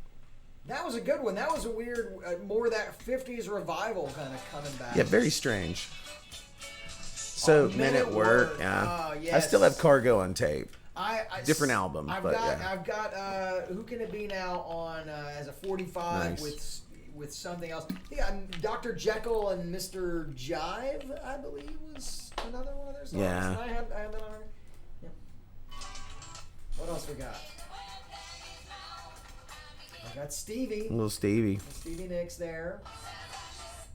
Speaker 2: That was a good one. That was a weird, more of that '50s revival kind of coming back.
Speaker 1: Yeah, very strange. So Men at Work. Yeah.
Speaker 2: Yes.
Speaker 1: I still have Cargo on tape. Different album.
Speaker 2: I've got Who Can It Be Now on as a 45 with with something else. Yeah, Dr. Jekyll and Mr. Jive, I believe, was another one of their songs.
Speaker 1: Yeah.
Speaker 2: I had that on. Yep. What else we got? I got Stevie.
Speaker 1: Little Stevie.
Speaker 2: Stevie Nicks there.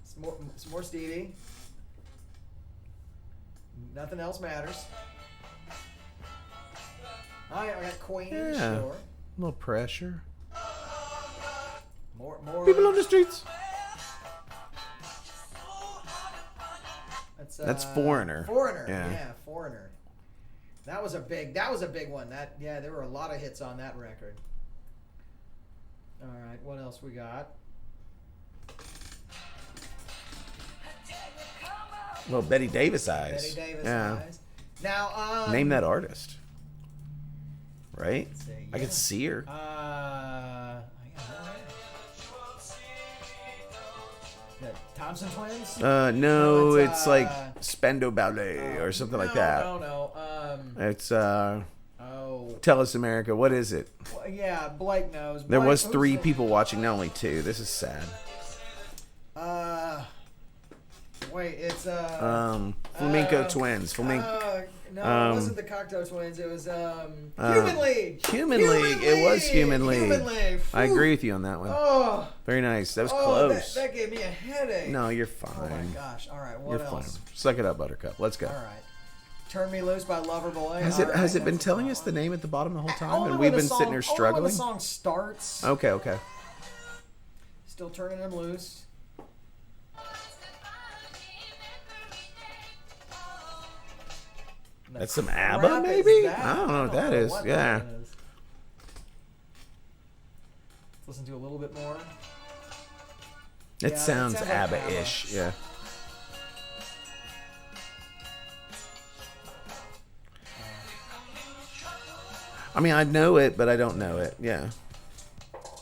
Speaker 2: Some more Stevie. Nothing else matters. I got Queen.
Speaker 1: Yeah.
Speaker 2: Sure.
Speaker 1: A little pressure.
Speaker 2: More.
Speaker 1: People on the streets. That's Foreigner.
Speaker 2: Foreigner.
Speaker 1: Yeah.
Speaker 2: Yeah, Foreigner. That was a big one. There were a lot of hits on that record. All right, what else we got?
Speaker 1: Well, Betty Davis eyes.
Speaker 2: Betty Davis eyes. Now,
Speaker 1: name that artist. Right?
Speaker 2: Let's see,
Speaker 1: I could see her.
Speaker 2: The Thompson Twins?
Speaker 1: No, it's like Spendo Ballet or something like that.
Speaker 2: No.
Speaker 1: It's Tell Us America. What is it?
Speaker 2: Well, yeah, Blake knows.
Speaker 1: There was 3 people watching, not only 2. This is sad.
Speaker 2: Wait, it's
Speaker 1: Flamenco Twins.
Speaker 2: No, it wasn't the Cocteau Twins. It was Human League.
Speaker 1: Human League. It was Human League.
Speaker 2: Human League.
Speaker 1: I agree with you on that one.
Speaker 2: Oh,
Speaker 1: very nice. That was close.
Speaker 2: That gave me a headache.
Speaker 1: No, you're fine.
Speaker 2: Oh my gosh. All right, what
Speaker 1: You're
Speaker 2: else?
Speaker 1: fine. Suck it up, Buttercup. Let's go.
Speaker 2: All right. Turn Me Loose by Loverboy.
Speaker 1: Has it been telling us the name at the bottom the whole time,
Speaker 2: Only
Speaker 1: and
Speaker 2: when
Speaker 1: we've
Speaker 2: the
Speaker 1: been sitting here struggling?
Speaker 2: Only when the song starts.
Speaker 1: Okay.
Speaker 2: Still turning them loose.
Speaker 1: That's some ABBA, maybe? I don't know what that is. Yeah.
Speaker 2: Let's listen to a little bit more.
Speaker 1: It sounds
Speaker 2: like
Speaker 1: ABBA-ish. Yeah. I mean, I know it, but I don't know it. Yeah.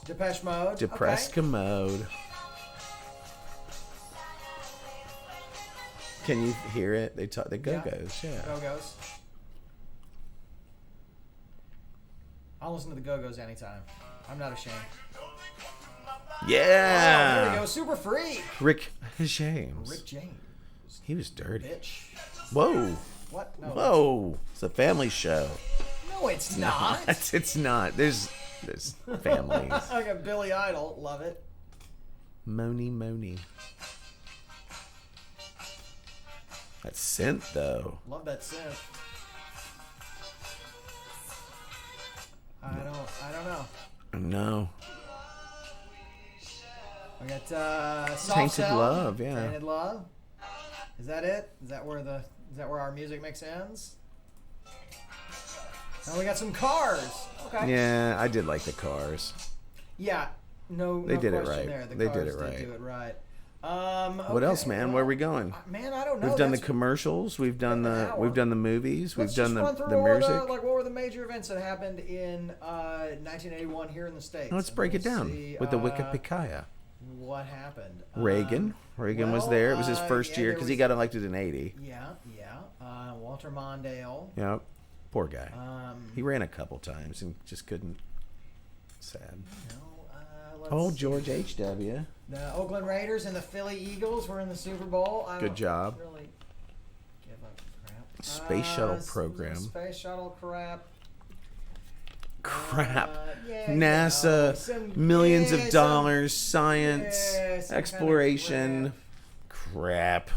Speaker 2: Depeche Mode.
Speaker 1: Depressed Commode. Can you hear it? They talk the Go-Go's. Yeah.
Speaker 2: Go-Go's. I'll listen to the Go-Go's anytime. I'm not ashamed.
Speaker 1: Yeah.
Speaker 2: Oh, here we go. Super Free.
Speaker 1: Rick James. He was dirty.
Speaker 2: Bitch.
Speaker 1: Whoa.
Speaker 2: What? No.
Speaker 1: Whoa. It's a family show.
Speaker 2: No, it's not.
Speaker 1: It's not. There's families.
Speaker 2: I got Billy Idol. Love it.
Speaker 1: Moni. That synth, though.
Speaker 2: Love that synth. I don't know.
Speaker 1: No.
Speaker 2: I got Soft
Speaker 1: Tainted
Speaker 2: Cell.
Speaker 1: Love, yeah.
Speaker 2: Tainted Love. Is that it? Is that where our music mix ends? Now we got some Cars. Okay.
Speaker 1: Yeah, I did like the Cars.
Speaker 2: Yeah. No.
Speaker 1: They did it
Speaker 2: question
Speaker 1: right.
Speaker 2: There. The
Speaker 1: They
Speaker 2: Cars
Speaker 1: did it right.
Speaker 2: do it right.
Speaker 1: What else, man? Where are we going?
Speaker 2: Man, I don't know.
Speaker 1: We've done the commercials. We've done the movies.
Speaker 2: Let's
Speaker 1: we've done
Speaker 2: just
Speaker 1: the
Speaker 2: run through
Speaker 1: music.
Speaker 2: what were the major events that happened in 1981 here in the States?
Speaker 1: Let's break it down with the Wikipedia.
Speaker 2: What happened?
Speaker 1: Reagan was there. It was his first year because he got elected in '80.
Speaker 2: Yeah. Walter Mondale.
Speaker 1: Yep. Poor guy. He ran a couple times and just couldn't. Sad. George H.W.
Speaker 2: The Oakland Raiders and the Philly Eagles were in the Super Bowl.
Speaker 1: Good job.
Speaker 2: Really give up crap.
Speaker 1: Space shuttle program.
Speaker 2: Space shuttle crap.
Speaker 1: NASA, millions of dollars, science, exploration, crap.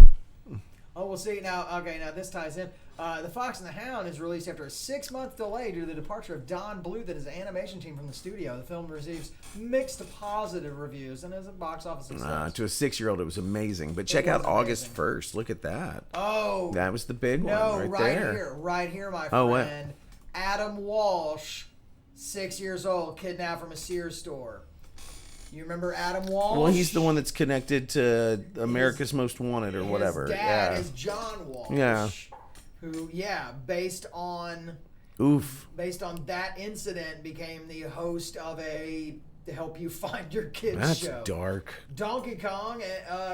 Speaker 2: Oh, we'll see. Now this ties in. The Fox and the Hound is released after a 6-month delay due to the departure of Don Bluth and his animation team from the studio. The film receives mixed to positive reviews and is a box office success.
Speaker 1: To a 6-year-old, it was amazing. But check out August 1st. Look at that.
Speaker 2: Oh.
Speaker 1: That was the big one right there.
Speaker 2: Right here, my friend.
Speaker 1: Oh, what?
Speaker 2: Adam Walsh, 6 years old, kidnapped from a Sears store. You remember Adam Walsh?
Speaker 1: Well, he's the one that's connected to America's Most Wanted or whatever.
Speaker 2: His dad is John Walsh.
Speaker 1: Yeah.
Speaker 2: Who, based on that incident, became the host of to help you find your kids show.
Speaker 1: That's dark.
Speaker 2: Donkey Kong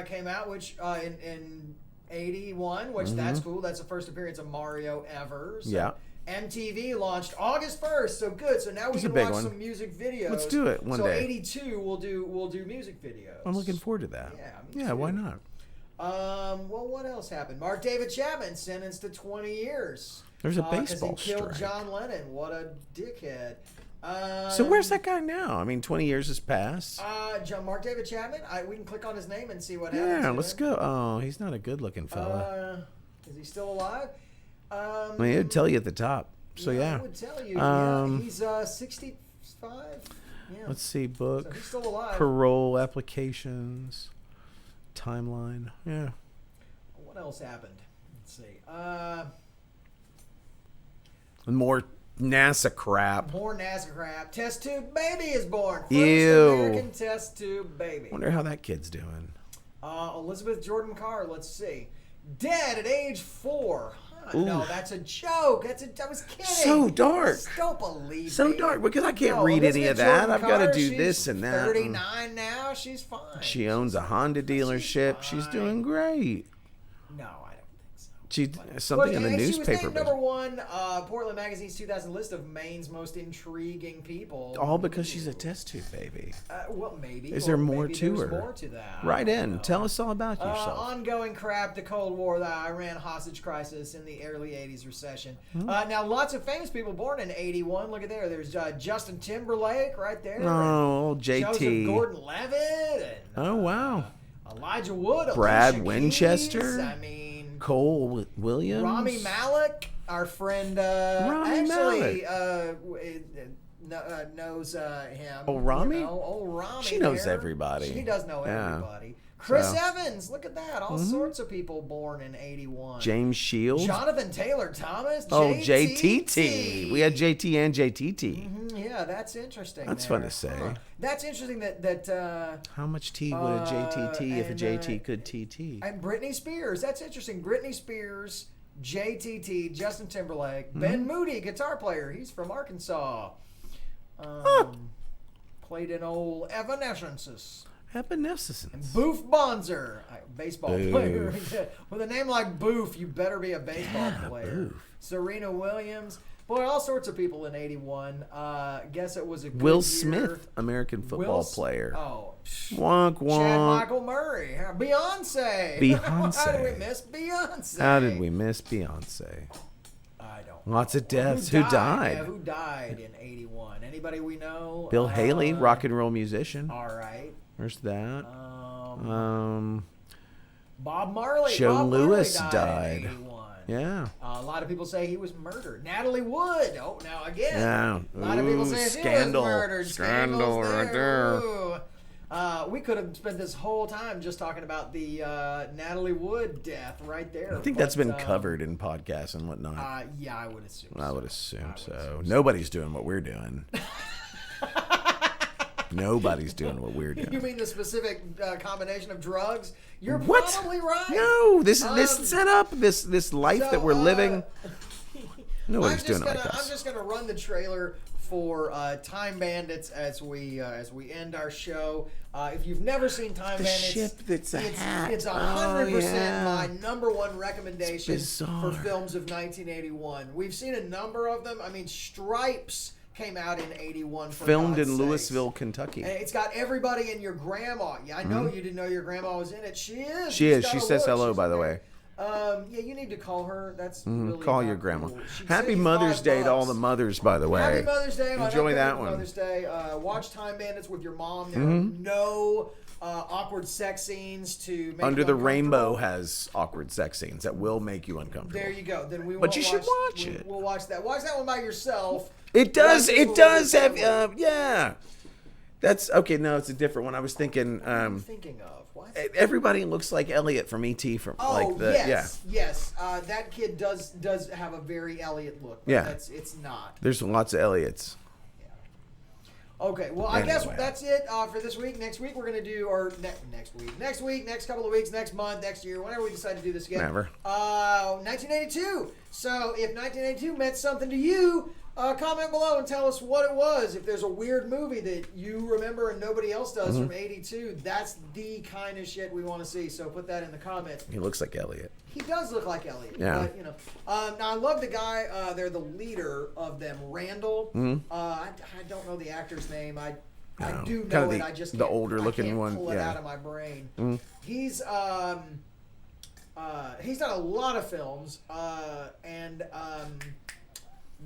Speaker 2: came out, which in '81, which that's cool. That's the first appearance of Mario ever. So,
Speaker 1: yeah.
Speaker 2: MTV launched August 1st, so good. So now we can watch some music videos.
Speaker 1: Let's do it one day.
Speaker 2: So 82, we'll do music videos.
Speaker 1: I'm looking forward to that.
Speaker 2: Yeah,
Speaker 1: why not?
Speaker 2: Well, what else happened? Mark David Chapman sentenced to 20 years.
Speaker 1: There's a baseball
Speaker 2: because he killed
Speaker 1: strike.
Speaker 2: John Lennon. What a dickhead.
Speaker 1: So where's that guy now? I mean, 20 years has passed.
Speaker 2: Mark David Chapman. We can click on his name and see what happens.
Speaker 1: Yeah, let's go. Oh, he's not a good-looking fella.
Speaker 2: Is he still alive?
Speaker 1: I mean, it'd tell you at the top. So yeah,
Speaker 2: it would tell you. He's 65. Yeah.
Speaker 1: Let's see, book.
Speaker 2: So he's still alive.
Speaker 1: Parole applications, timeline. Yeah.
Speaker 2: What else happened? Let's see.
Speaker 1: More NASA crap.
Speaker 2: More NASA crap. Test tube baby is born. First
Speaker 1: Ew.
Speaker 2: American test tube baby.
Speaker 1: Wonder how that kid's doing.
Speaker 2: Elizabeth Jordan Carr. Let's see. Dead at age 4. No, that's a joke. I was kidding.
Speaker 1: So dark.
Speaker 2: Don't believe
Speaker 1: So
Speaker 2: me.
Speaker 1: dark because I can't read any of that. I've got to do this and that.
Speaker 2: 39 now. She's fine.
Speaker 1: She owns a Honda dealership. She's doing great.
Speaker 2: No, I don't think so.
Speaker 1: Something in the newspaper.
Speaker 2: She was named number 1 Portland Magazine's 2000 list of Maine's most intriguing people.
Speaker 1: All because she's a test tube baby.
Speaker 2: Well, maybe.
Speaker 1: Is there more
Speaker 2: maybe
Speaker 1: to
Speaker 2: there's
Speaker 1: her?
Speaker 2: More to that.
Speaker 1: Right in. Tell us all about yourself.
Speaker 2: Ongoing crap, the Cold War, the Iran hostage crisis, and the early 80s recession. Now, lots of famous people born in 81. Look at there. There's Justin Timberlake right there.
Speaker 1: Oh, old JT.
Speaker 2: Joseph Gordon-Levitt. And,
Speaker 1: oh, wow.
Speaker 2: Elijah Wood.
Speaker 1: Brad
Speaker 2: Alicia
Speaker 1: Winchester.
Speaker 2: Keys, I mean...
Speaker 1: Cole Williams.
Speaker 2: Rami Malek, our friend, knows him.
Speaker 1: Oh, Rami?
Speaker 2: Rami.
Speaker 1: She knows everybody.
Speaker 2: She does know everybody. Chris Evans, look at that. All sorts of people born in 81.
Speaker 1: James Shields.
Speaker 2: Jonathan Taylor Thomas.
Speaker 1: JTT. We had JT and JTT.
Speaker 2: Yeah, that's interesting.
Speaker 1: That's fun to say.
Speaker 2: That's interesting that
Speaker 1: how much T would a JTT if a JT could TT?
Speaker 2: And Britney Spears. That's interesting. Britney Spears, JTT, Justin Timberlake, Ben Moody, guitar player. He's from Arkansas. Played in old Evanescence.
Speaker 1: Evanescence.
Speaker 2: Boof Bonzer, baseball player. With a name like Boof, you better be a baseball player.
Speaker 1: Boof.
Speaker 2: Serena Williams. Boy, all sorts of people in 81. Guess it was a good
Speaker 1: Will
Speaker 2: year.
Speaker 1: Smith, American football player.
Speaker 2: Oh.
Speaker 1: Wonk, wonk.
Speaker 2: Chad Michael Murray. Beyonce. How did we miss Beyonce?
Speaker 1: How did we miss Beyonce?
Speaker 2: I don't know.
Speaker 1: Lots of deaths. Who died?
Speaker 2: Yeah, who died in 81? Anybody we know?
Speaker 1: Bill Haley, rock and roll musician.
Speaker 2: All right.
Speaker 1: There's that.
Speaker 2: Bob Marley.
Speaker 1: Joe
Speaker 2: Bob
Speaker 1: Lewis
Speaker 2: Marley
Speaker 1: died.
Speaker 2: in 81.
Speaker 1: Yeah.
Speaker 2: A lot of people say he was murdered. Natalie Wood. Oh, now again.
Speaker 1: Yeah.
Speaker 2: A lot of people say
Speaker 1: Scandal.
Speaker 2: he was murdered.
Speaker 1: Scandal right there.
Speaker 2: Ooh. We could have spent this whole time just talking about the Natalie Wood death right there.
Speaker 1: I think that's been covered in podcasts and whatnot.
Speaker 2: Yeah, I would assume.
Speaker 1: I would assume so. Nobody's doing what we're doing. Nobody's doing what we're doing.
Speaker 2: You mean the specific combination of drugs? You're
Speaker 1: what?
Speaker 2: Probably right.
Speaker 1: No, this setup, this life that we're living. Nobody's doing it like us.
Speaker 2: I'm just gonna run the trailer for Time Bandits as we end our show. If you've never seen Time Bandits,
Speaker 1: ship that's a hat.
Speaker 2: It's 100% my number one recommendation for films of 1981. We've seen a number of them. I mean, Stripes came out in 81.
Speaker 1: Filmed in Louisville, Kentucky.
Speaker 2: And it's got everybody and your grandma. Yeah, I know you didn't know your grandma was in it. She is.
Speaker 1: She is. She says hello, by the way.
Speaker 2: Yeah, you need to call her. That's really
Speaker 1: call your grandma.
Speaker 2: Cool.
Speaker 1: Happy Mother's Day to all the mothers, by the way.
Speaker 2: Happy Mother's Day.
Speaker 1: Enjoy that one.
Speaker 2: Mother's Day. Watch Time Bandits with your mom. There are no awkward sex scenes to make
Speaker 1: Under
Speaker 2: you
Speaker 1: the
Speaker 2: uncomfortable.
Speaker 1: Rainbow has awkward sex scenes that will make you uncomfortable.
Speaker 2: There you go. Then we.
Speaker 1: But you should watch it.
Speaker 2: We'll watch that. Watch that one by yourself.
Speaker 1: It does. It does have. Yeah. That's okay. No, it's a different one. I was thinking.
Speaker 2: What are you thinking of? What?
Speaker 1: Everybody looks like Elliot from E.T. From like the
Speaker 2: yes. That kid does have a very Elliot look. But
Speaker 1: yeah.
Speaker 2: It's not.
Speaker 1: There's lots of Elliots.
Speaker 2: Okay, well, I guess that's it for this week. Next week we're going to do, or next week, next couple of weeks, next month, next year, whenever we decide to do this again.
Speaker 1: Never.
Speaker 2: 1982. So if 1982 meant something to you, Comment below and tell us what it was. If there's a weird movie that you remember and nobody else does from '82, that's the kind of shit we want to see. So put that in the comments.
Speaker 1: He looks like Elliot.
Speaker 2: He does look like Elliot.
Speaker 1: Yeah.
Speaker 2: But, now I love the guy. They're the leader of them, Randall. I don't know the actor's name. I do know it. I just
Speaker 1: the older looking one.
Speaker 2: Pull it out of my brain. He's done a lot of films and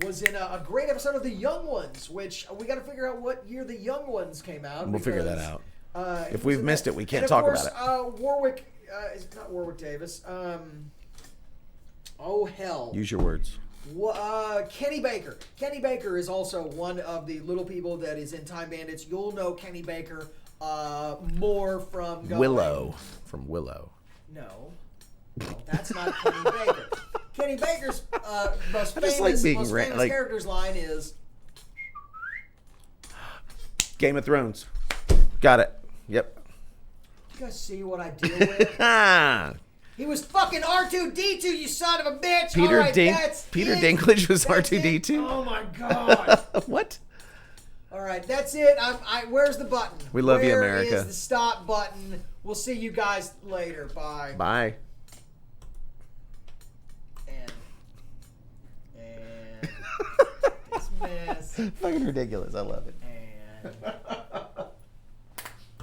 Speaker 2: was in a great episode of The Young Ones, which we got to figure out what year The Young Ones came out.
Speaker 1: We'll figure that out. If we've missed it, we can't talk about it.
Speaker 2: Warwick, it's not Warwick Davis. Oh hell!
Speaker 1: Use your words.
Speaker 2: Kenny Baker. Kenny Baker is also one of the little people that is in Time Bandits. You'll know Kenny Baker more from
Speaker 1: Willow. From Willow.
Speaker 2: No, that's not Kenny Baker. Kenny Baker's most famous character's line is
Speaker 1: Game of Thrones. Got it. Yep.
Speaker 2: You guys see what I deal with? He was fucking R2-D2, you son of a bitch.
Speaker 1: Peter
Speaker 2: Peter
Speaker 1: Dinklage was R2-D2.
Speaker 2: Oh my god.
Speaker 1: What?
Speaker 2: All right, that's it. Where's the button?
Speaker 1: We love you, America.
Speaker 2: Where is the stop button? We'll see you guys later. Bye.
Speaker 1: Bye.
Speaker 2: And dismiss.
Speaker 1: Fucking ridiculous. I love it.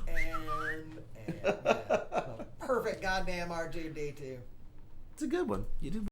Speaker 2: And perfect goddamn R2-D2.
Speaker 1: It's a good one. You did.